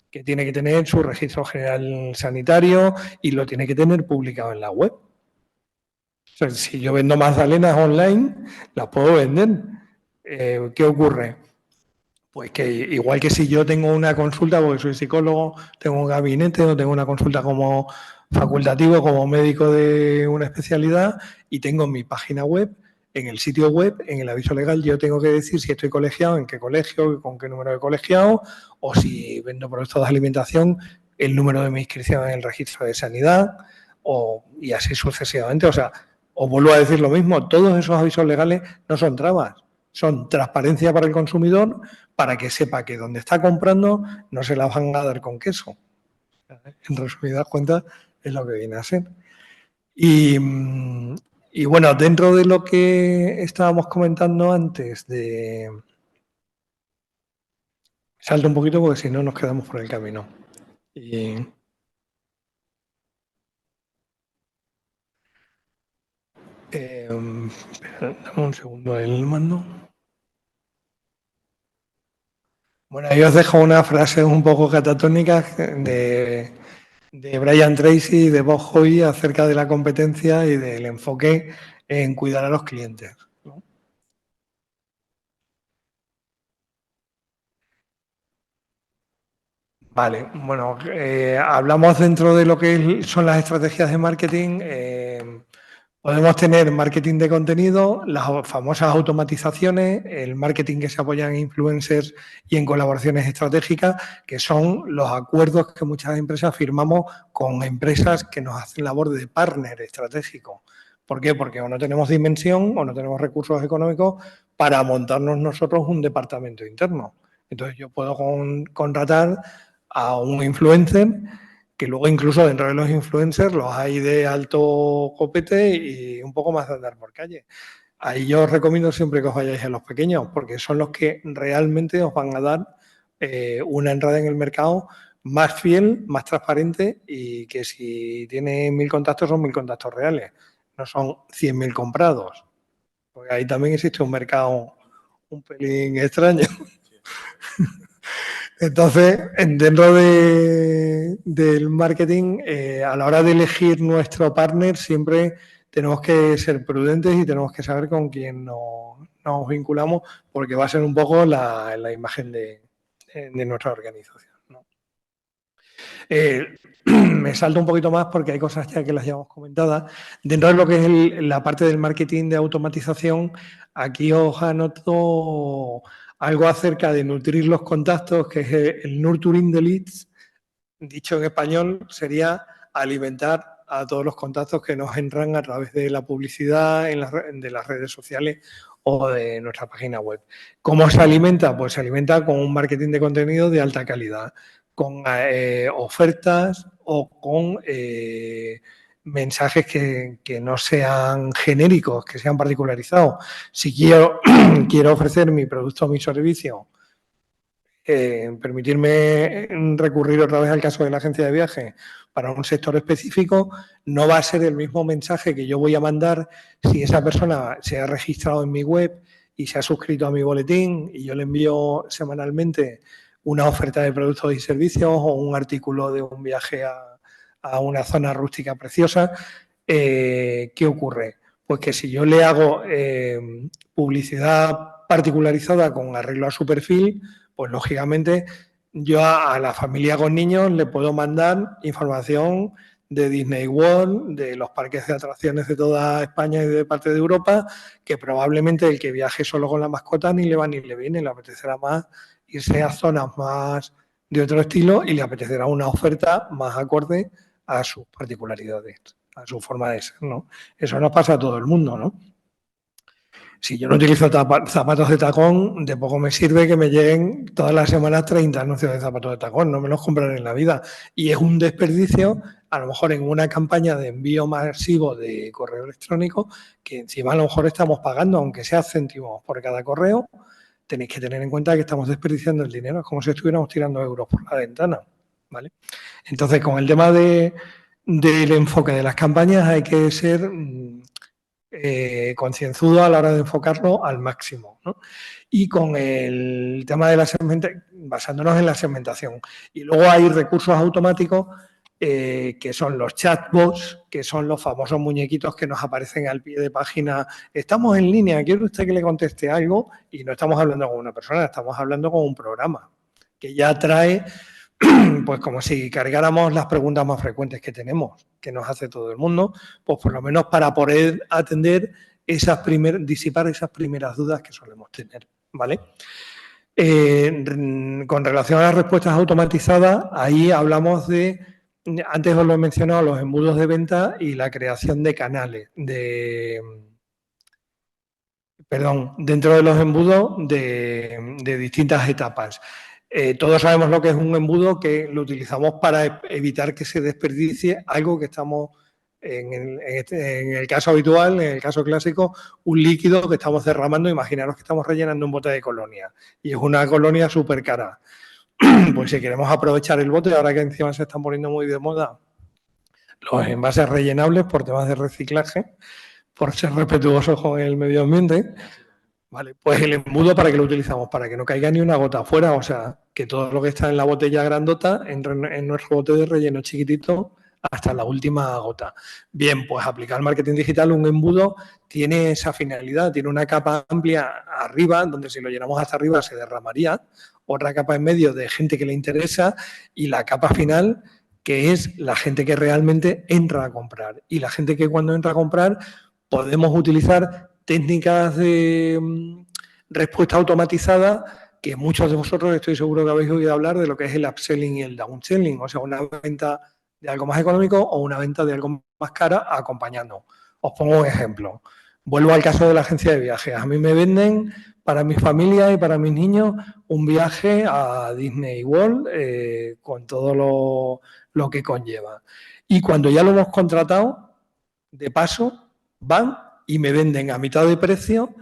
que tiene que tener su registro general sanitario y lo tiene que tener publicado en la web. O sea, si yo vendo magdalenas online, las puedo vender. ¿Qué ocurre? Pues que igual que si yo tengo una consulta, porque soy psicólogo, tengo un gabinete o tengo una consulta como facultativo, como médico de una especialidad y tengo mi página web, en el sitio web, en el aviso legal, yo tengo que decir si estoy colegiado, en qué colegio, con qué número de colegiado, o si vendo productos de alimentación, el número de mi inscripción en el registro de sanidad, y así sucesivamente. O sea, os vuelvo a decir lo mismo, todos esos avisos legales no son trabas, son transparencia para el consumidor, para que sepa que donde está comprando no se la van a dar con queso. En resumidas cuentas, es lo que viene a ser. Y bueno, dentro de lo que estábamos comentando antes Salto un poquito porque si no nos quedamos por el camino. Dame un segundo el mando. Bueno, ahí os dejo una frase un poco catatónica de Brian Tracy y de Bob Hoy acerca de la competencia y del enfoque en cuidar a los clientes, ¿no? Vale, bueno, hablamos dentro de lo que son las estrategias de marketing. Podemos tener marketing de contenido, las famosas automatizaciones, el marketing que se apoya en influencers y en colaboraciones estratégicas, que son los acuerdos que muchas empresas firmamos con empresas que nos hacen labor de partner estratégico. ¿Por qué? Porque o no tenemos dimensión o no tenemos recursos económicos para montarnos nosotros un departamento interno. Entonces yo puedo contratar a un influencer, que luego incluso dentro de los influencers los hay de alto copete y un poco más de andar por calle. Ahí yo os recomiendo siempre que os vayáis a los pequeños, porque son los que realmente os van a dar una entrada en el mercado más fiel, más transparente y que si tiene 1000 contactos son 1000 contactos reales, no son 100.000 comprados. Porque ahí también existe un mercado un pelín extraño. Entonces, dentro del marketing, a la hora de elegir nuestro partner, siempre tenemos que ser prudentes y tenemos que saber con quién nos vinculamos, porque va a ser un poco la imagen de nuestra organización, ¿no? Me salto un poquito más porque hay cosas ya que las llevamos comentadas. Dentro de lo que es la parte del marketing de automatización, aquí os anoto algo acerca de nutrir los contactos, que es el nurturing the leads. Dicho en español, sería alimentar a todos los contactos que nos entran a través de la publicidad de las redes sociales o de nuestra página web. ¿Cómo se alimenta? Pues se alimenta con un marketing de contenido de alta calidad, con ofertas o con mensajes que no sean genéricos, que sean particularizados. Si quiero ofrecer mi producto o mi servicio, permitirme recurrir otra vez al caso de la agencia de viajes para un sector específico, no va a ser el mismo mensaje que yo voy a mandar si esa persona se ha registrado en mi web y se ha suscrito a mi boletín y yo le envío semanalmente una oferta de productos y servicios o un artículo de un viaje a una zona rústica preciosa. ¿Qué ocurre? Pues que si yo le hago publicidad particularizada con arreglo a su perfil, pues lógicamente yo a la familia con niños le puedo mandar información de Disney World, de los parques de atracciones de toda España y de parte de Europa, que probablemente el que viaje solo con la mascota ni le va ni le viene, le apetecerá más irse a zonas más de otro estilo y le apetecerá una oferta más acorde a sus particularidades, a su forma de ser, ¿no? Eso nos pasa a todo el mundo, ¿no? Si yo no utilizo zapatos de tacón, de poco me sirve que me lleguen todas las semanas 30 anuncios de zapatos de tacón, no me los compraré en la vida. Y es un desperdicio, a lo mejor en una campaña de envío masivo de correo electrónico, que encima a lo mejor estamos pagando, aunque sea céntimos por cada correo, tenéis que tener en cuenta que estamos desperdiciando el dinero, es como si estuviéramos tirando euros por la ventana, ¿vale? Entonces, con el tema del enfoque de las campañas hay que ser concienzudo a la hora de enfocarlo al máximo, ¿no? Y con el tema de la segmentación, basándonos en la segmentación. Y luego hay recursos automáticos que son los chatbots, que son los famosos muñequitos que nos aparecen al pie de página. Estamos en línea, ¿quiere usted que le conteste algo? Y no estamos hablando con una persona, estamos hablando con un programa que ya trae, pues como si cargáramos las preguntas más frecuentes que tenemos, que nos hace todo el mundo, pues por lo menos para poder atender disipar esas primeras dudas que solemos tener, ¿vale? Con relación a las respuestas automatizadas, ahí hablamos de, antes os lo he mencionado, los embudos de venta y la creación de canales, dentro de los embudos de distintas etapas. Todos sabemos lo que es un embudo, que lo utilizamos para evitar que se desperdicie algo que estamos, en el caso habitual, en el caso clásico, un líquido que estamos derramando. Imaginaros que estamos rellenando un bote de colonia y es una colonia súper cara. Pues si queremos aprovechar el bote, ahora que encima se están poniendo muy de moda los envases rellenables por temas de reciclaje, por ser respetuosos con el medio ambiente, vale, pues el embudo, ¿para qué lo utilizamos? Para que no caiga ni una gota afuera, o sea, que todo lo que está en la botella grandota entre en nuestro bote de relleno chiquitito hasta la última gota. Bien, pues aplicar marketing digital, un embudo tiene esa finalidad, tiene una capa amplia arriba, donde si lo llenamos hasta arriba se derramaría, otra capa en medio de gente que le interesa y la capa final, que es la gente que realmente entra a comprar. Y la gente que cuando entra a comprar podemos utilizar técnicas de respuesta automatizada que muchos de vosotros estoy seguro que habéis oído hablar de lo que es el upselling y el downselling, o sea, una venta de algo más económico o una venta de algo más cara acompañando. Os pongo un ejemplo. Vuelvo al caso de la agencia de viajes. A mí me venden para mi familia y para mis niños un viaje a Disney World con todo lo que conlleva. Y cuando ya lo hemos contratado, de paso, van y me venden a mitad de precio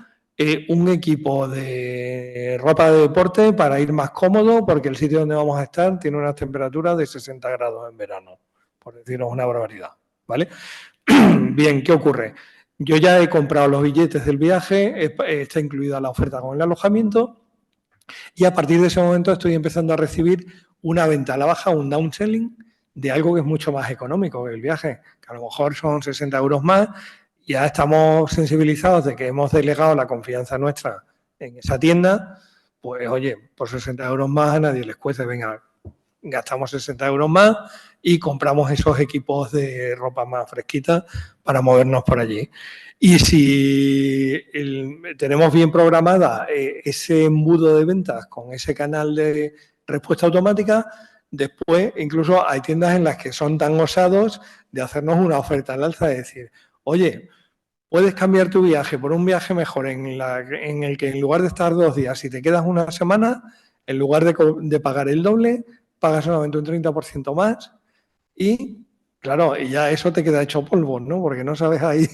un equipo de ropa de deporte para ir más cómodo, porque el sitio donde vamos a estar tiene unas temperaturas de 60 grados en verano, por deciros una barbaridad, ¿vale? Bien, ¿qué ocurre? Yo ya he comprado los billetes del viaje, está incluida la oferta con el alojamiento y a partir de ese momento estoy empezando a recibir una venta a la baja, un downselling de algo que es mucho más económico que el viaje, que a lo mejor son 60 euros más. Ya estamos sensibilizados de que hemos delegado la confianza nuestra en esa tienda, pues oye, por 60 euros más a nadie les cueste, venga, gastamos 60 euros más y compramos esos equipos de ropa más fresquita para movernos por allí. Y si tenemos bien programada ese embudo de ventas con ese canal de respuesta automática, después incluso hay tiendas en las que son tan osados de hacernos una oferta al alza, de decir, oye, puedes cambiar tu viaje por un viaje mejor en el que en lugar de estar 2 días, si te quedas una semana, en lugar de pagar el doble, pagas solamente un 30% más y, claro, y ya eso te queda hecho polvo, ¿no? Porque no sabes ahí,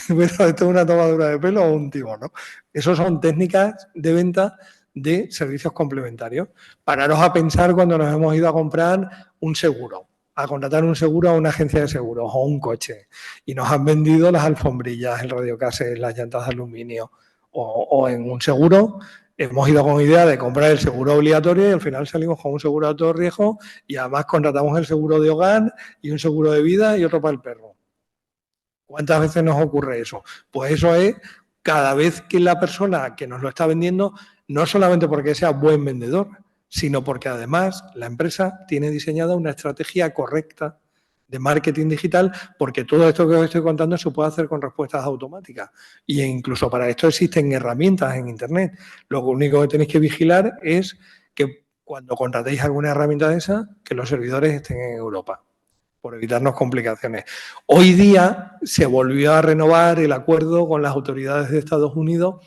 pero esto es una tomadura de pelo o un timo, ¿no? Esas son técnicas de venta de servicios complementarios. Pararos a pensar cuando nos hemos ido a comprar un seguro, a contratar un seguro a una agencia de seguros o un coche y nos han vendido las alfombrillas, el radiocassette, las llantas de aluminio o en un seguro hemos ido con idea de comprar el seguro obligatorio y al final salimos con un seguro de alto riesgo y además contratamos el seguro de hogar y un seguro de vida y otro para el perro. ¿Cuántas veces nos ocurre eso? Pues eso es cada vez que la persona que nos lo está vendiendo, no solamente porque sea buen vendedor, sino porque además la empresa tiene diseñada una estrategia correcta de marketing digital, porque todo esto que os estoy contando se puede hacer con respuestas automáticas. Y incluso para esto existen herramientas en Internet. Lo único que tenéis que vigilar es que cuando contratéis alguna herramienta de esa, que los servidores estén en Europa, por evitarnos complicaciones. Hoy día se volvió a renovar el acuerdo con las autoridades de Estados Unidos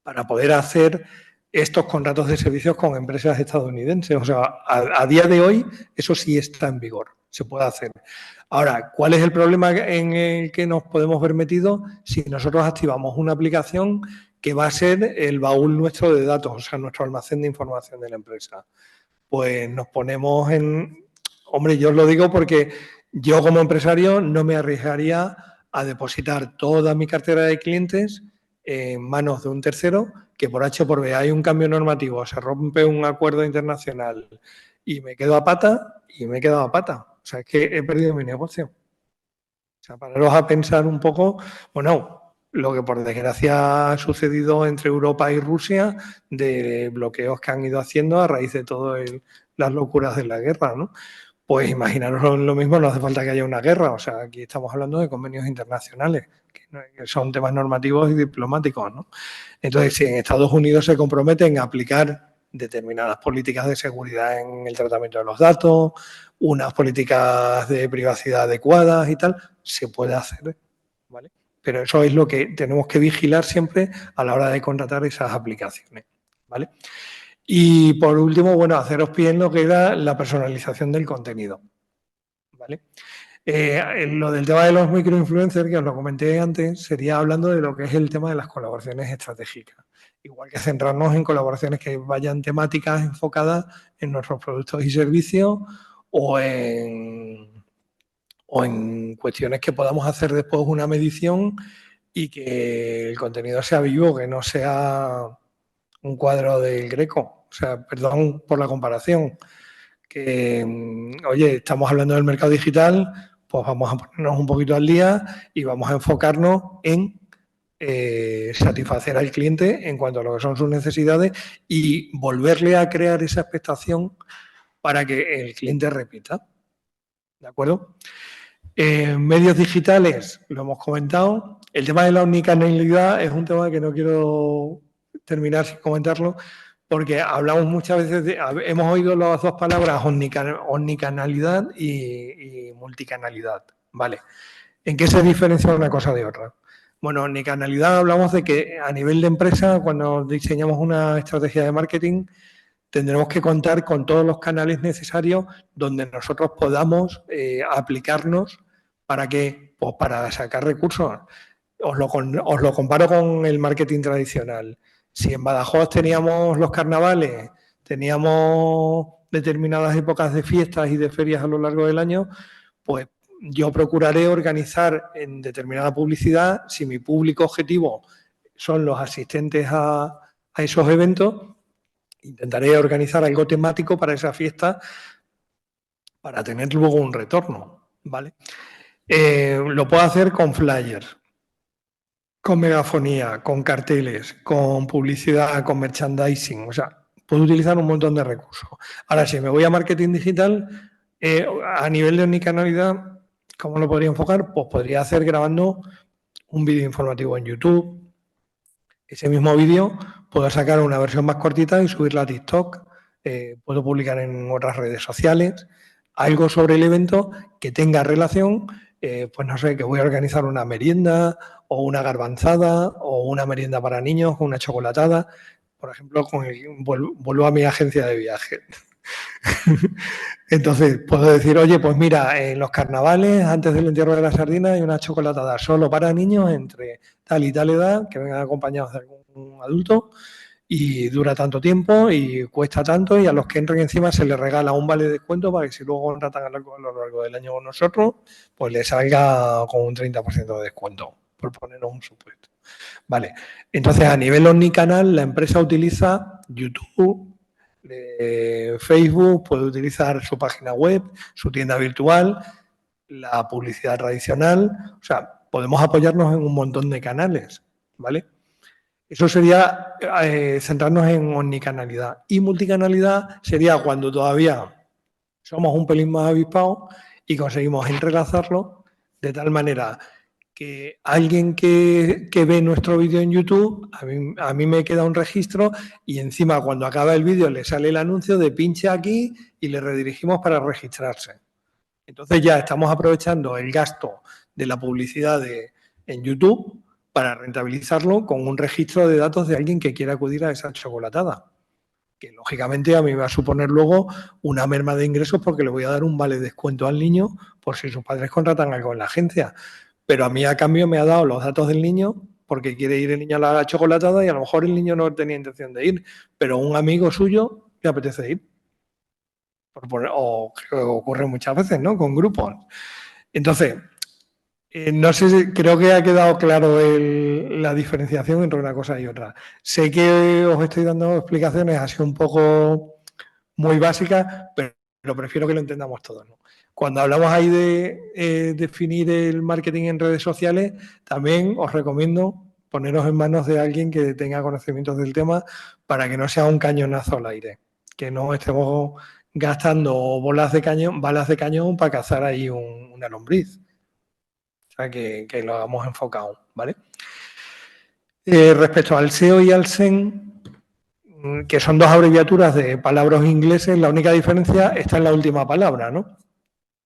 para poder hacer estos contratos de servicios con empresas estadounidenses. O sea, a día de hoy eso sí está en vigor, se puede hacer. Ahora, ¿cuál es el problema en el que nos podemos ver metidos si nosotros activamos una aplicación que va a ser el baúl nuestro de datos, o sea, nuestro almacén de información de la empresa? Pues nos ponemos en... Hombre, yo os lo digo porque yo como empresario no me arriesgaría a depositar toda mi cartera de clientes en manos de un tercero que por H o por B hay un cambio normativo, se rompe un acuerdo internacional y me quedo a pata y me he quedado a pata. O sea, es que he perdido mi negocio. O sea, pararos a pensar un poco, bueno, lo que por desgracia ha sucedido entre Europa y Rusia, de bloqueos que han ido haciendo a raíz de todas las locuras de la guerra, ¿no? Pues imaginaros lo mismo, no hace falta que haya una guerra, o sea, aquí estamos hablando de convenios internacionales, que son temas normativos y diplomáticos, ¿no? Entonces, si en Estados Unidos se comprometen a aplicar determinadas políticas de seguridad en el tratamiento de los datos, unas políticas de privacidad adecuadas y tal, se puede hacer, ¿vale? Pero eso es lo que tenemos que vigilar siempre a la hora de contratar esas aplicaciones, ¿vale? Y por último, bueno, haceros pie en lo que era la personalización del contenido, ¿vale? Lo del tema de los microinfluencers, que os lo comenté antes, sería hablando de lo que es el tema de las colaboraciones estratégicas. Igual que centrarnos en colaboraciones que vayan temáticas enfocadas en nuestros productos y servicios o en cuestiones que podamos hacer después una medición y que el contenido sea vivo, que no sea un cuadro del Greco. O sea, perdón por la comparación, que, oye, estamos hablando del mercado digital, pues vamos a ponernos un poquito al día y vamos a enfocarnos en satisfacer al cliente en cuanto a lo que son sus necesidades y volverle a crear esa expectación para que el cliente repita. ¿De acuerdo? Medios digitales, lo hemos comentado. El tema de la omnicanalidad es un tema que no quiero terminar sin comentarlo, porque hablamos muchas veces hemos oído las dos palabras omnicanalidad y multicanalidad, ¿vale? ¿En qué se diferencia una cosa de otra? Bueno, omnicanalidad hablamos de que a nivel de empresa, cuando diseñamos una estrategia de marketing, tendremos que contar con todos los canales necesarios donde nosotros podamos aplicarnos para que, pues para sacar recursos. Os lo comparo con el marketing tradicional. Si en Badajoz teníamos los carnavales, teníamos determinadas épocas de fiestas y de ferias a lo largo del año, pues yo procuraré organizar en determinada publicidad, si mi público objetivo son los asistentes a esos eventos, intentaré organizar algo temático para esa fiesta para tener luego un retorno, ¿vale? Lo puedo hacer con flyers, con megafonía, con carteles, con publicidad, con merchandising, o sea, puedo utilizar un montón de recursos. Ahora, si me voy a marketing digital, a nivel de omnicanalidad, ¿cómo lo podría enfocar? Pues podría hacer grabando un vídeo informativo en YouTube. Ese mismo vídeo puedo sacar una versión más cortita y subirla a TikTok. Puedo publicar en otras redes sociales algo sobre el evento que tenga relación, pues no sé, que voy a organizar una merienda o una garbanzada o una merienda para niños o una chocolatada. Por ejemplo, vuelvo a mi agencia de viajes. Entonces, puedo decir, oye, pues mira, en los carnavales, antes del entierro de la sardina, hay una chocolatada solo para niños entre tal y tal edad, que vengan acompañados de algún adulto, y dura tanto tiempo y cuesta tanto, y a los que entren encima se les regala un vale de descuento para que si luego contratan a lo largo del año con nosotros, pues les salga con un 30% de descuento, por ponernos un supuesto. Vale, entonces a nivel omnicanal, la empresa utiliza YouTube, Facebook, puede utilizar su página web, su tienda virtual, la publicidad tradicional, o sea, podemos apoyarnos en un montón de canales, ¿vale? Eso sería centrarnos en omnicanalidad. Y multicanalidad sería cuando todavía somos un pelín más avispados y conseguimos entrelazarlo de tal manera que alguien que ve nuestro vídeo en YouTube, a mí me queda un registro y encima cuando acaba el vídeo le sale el anuncio de pinche aquí y le redirigimos para registrarse. Entonces ya estamos aprovechando el gasto de la publicidad en YouTube para rentabilizarlo con un registro de datos de alguien que quiera acudir a esa chocolatada, que lógicamente a mí me va a suponer luego una merma de ingresos porque le voy a dar un vale de descuento al niño por si sus padres contratan algo en la agencia. Pero a mí a cambio me ha dado los datos del niño porque quiere ir el niño a la chocolatada y a lo mejor el niño no tenía intención de ir, pero un amigo suyo le apetece ir. O que ocurre muchas veces, ¿no? Con grupos. Entonces, no sé si creo que ha quedado claro la diferenciación entre una cosa y otra. Sé que os estoy dando explicaciones así un poco muy básicas, pero prefiero que lo entendamos todos, ¿no? Cuando hablamos ahí de definir el marketing en redes sociales, también os recomiendo poneros en manos de alguien que tenga conocimientos del tema para que no sea un cañonazo al aire, que no estemos gastando balas de cañón para cazar ahí una lombriz. O sea, que lo hagamos enfocado, ¿vale? Respecto al SEO y al SEM, que son dos abreviaturas de palabras ingleses, la única diferencia está en la última palabra, ¿no?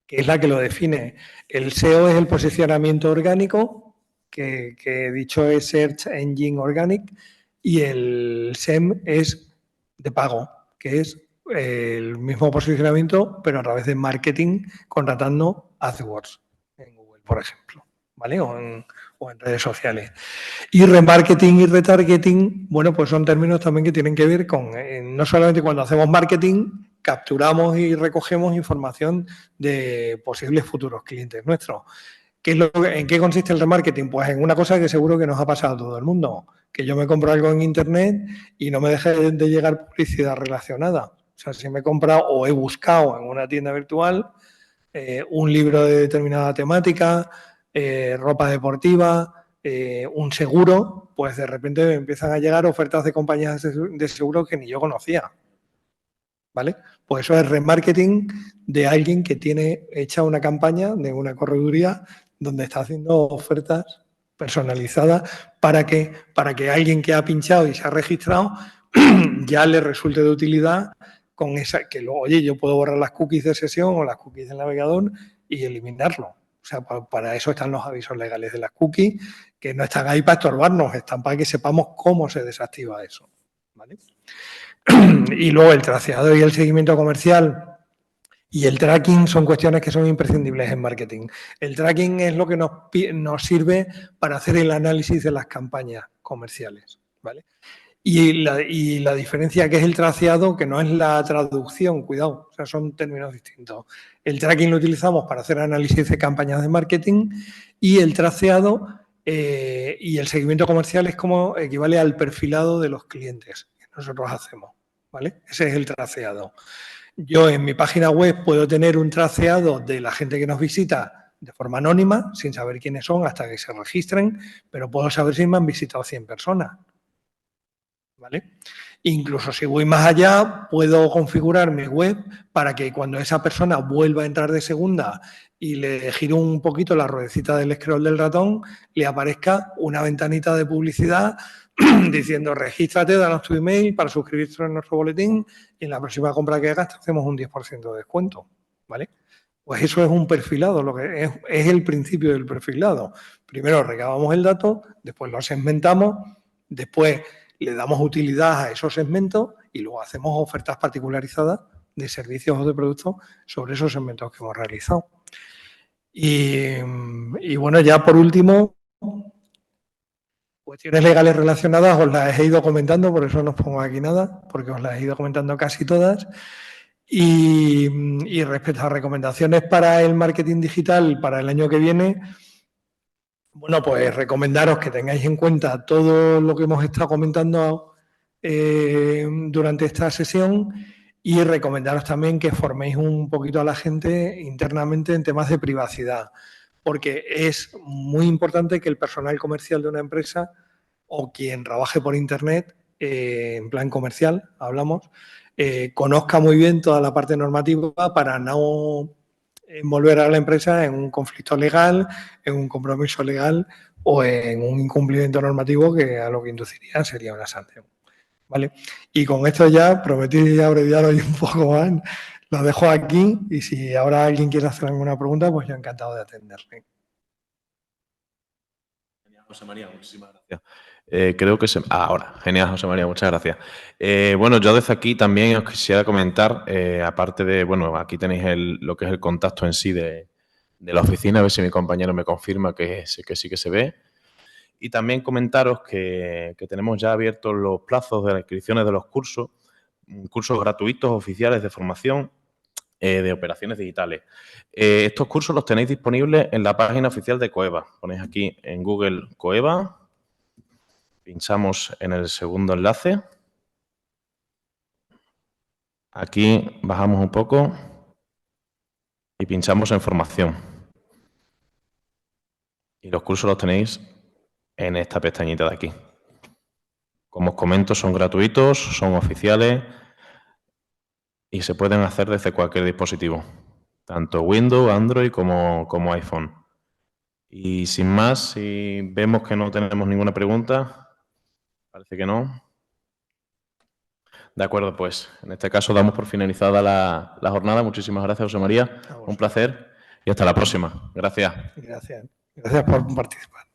Que es la que lo define. El SEO es el posicionamiento orgánico, que dicho es Search Engine Organic, y el SEM es de pago, que es el mismo posicionamiento, pero a través de marketing, contratando AdWords en Google, por ejemplo, ¿vale? O en redes sociales. Y remarketing y retargeting, bueno, pues son términos también que tienen que ver con, no solamente cuando hacemos marketing, capturamos y recogemos información de posibles futuros clientes nuestros. ¿En qué consiste el remarketing? Pues en una cosa que seguro que nos ha pasado a todo el mundo, que yo me compro algo en internet y no me deje de llegar publicidad relacionada. O sea, si me he comprado o he buscado en una tienda virtual un libro de determinada temática, ropa deportiva, un seguro, pues de repente me empiezan a llegar ofertas de compañías de seguro que ni yo conocía. ¿Vale? Pues eso es remarketing de alguien que tiene hecha una campaña de una correduría donde está haciendo ofertas personalizadas para que alguien que ha pinchado y se ha registrado ya le resulte de utilidad con esa, que luego, oye, yo puedo borrar las cookies de sesión o las cookies del navegador y eliminarlo. O sea, para eso están los avisos legales de las cookies, que no están ahí para estorbarnos, están para que sepamos cómo se desactiva eso. ¿Vale? Y luego el traceado y el seguimiento comercial y el tracking son cuestiones que son imprescindibles en marketing. El tracking es lo que nos sirve para hacer el análisis de las campañas comerciales, ¿vale? Y la diferencia que es el traceado, que no es la traducción, cuidado, o sea, son términos distintos. El tracking lo utilizamos para hacer análisis de campañas de marketing y el traceado y el seguimiento comercial es como equivale al perfilado de los clientes que nosotros hacemos, ¿vale? Ese es el traceado. Yo en mi página web puedo tener un traceado de la gente que nos visita de forma anónima, sin saber quiénes son hasta que se registren, pero puedo saber si me han visitado 100 personas. ¿Vale? Incluso si voy más allá, puedo configurar mi web para que cuando esa persona vuelva a entrar de segunda y le giro un poquito la ruedecita del scroll del ratón, le aparezca una ventanita de publicidad diciendo regístrate, danos tu email para suscribirte a nuestro boletín y en la próxima compra que hagas te hacemos un 10% de descuento, ¿vale? Pues eso es un perfilado, lo que es el principio del perfilado. Primero recabamos el dato, después lo segmentamos, después le damos utilidad a esos segmentos y luego hacemos ofertas particularizadas de servicios o de productos sobre esos segmentos que hemos realizado. Y bueno, ya por último, cuestiones legales relacionadas os las he ido comentando, por eso no os pongo aquí nada, porque os las he ido comentando casi todas. Y respecto a recomendaciones para el marketing digital para el año que viene, bueno, pues recomendaros que tengáis en cuenta todo lo que hemos estado comentando durante esta sesión y recomendaros también que forméis un poquito a la gente internamente en temas de privacidad, porque es muy importante que el personal comercial de una empresa o quien trabaje por Internet, en plan comercial, hablamos, conozca muy bien toda la parte normativa para no envolver a la empresa en un conflicto legal, en un compromiso legal o en un incumplimiento normativo que a lo que induciría sería una sanción. ¿Vale? Y con esto ya prometí abreviar hoy un poco más, lo dejo aquí y si ahora alguien quiere hacer alguna pregunta, pues yo encantado de atenderle. José María, muchísimas gracias. Creo que ahora, genial, José María, muchas gracias. Bueno, yo desde aquí también os quisiera comentar, aparte de, bueno, aquí tenéis lo que es el contacto en sí de la oficina, a ver si mi compañero me confirma que sí que se ve. Y también comentaros que tenemos ya abiertos los plazos de las inscripciones de los cursos gratuitos oficiales de formación de operaciones digitales. Estos cursos los tenéis disponibles en la página oficial de Coeva. Ponéis aquí en Google Coeva, pinchamos en el segundo enlace. Aquí bajamos un poco y pinchamos en formación. Y los cursos los tenéis en esta pestañita de aquí. Como os comento, son gratuitos, son oficiales y se pueden hacer desde cualquier dispositivo, tanto Windows, Android como iPhone. Y sin más, si vemos que no tenemos ninguna pregunta, parece que no. De acuerdo, pues en este caso damos por finalizada la jornada. Muchísimas gracias, José María. Un placer y hasta la próxima. Gracias. Gracias por participar.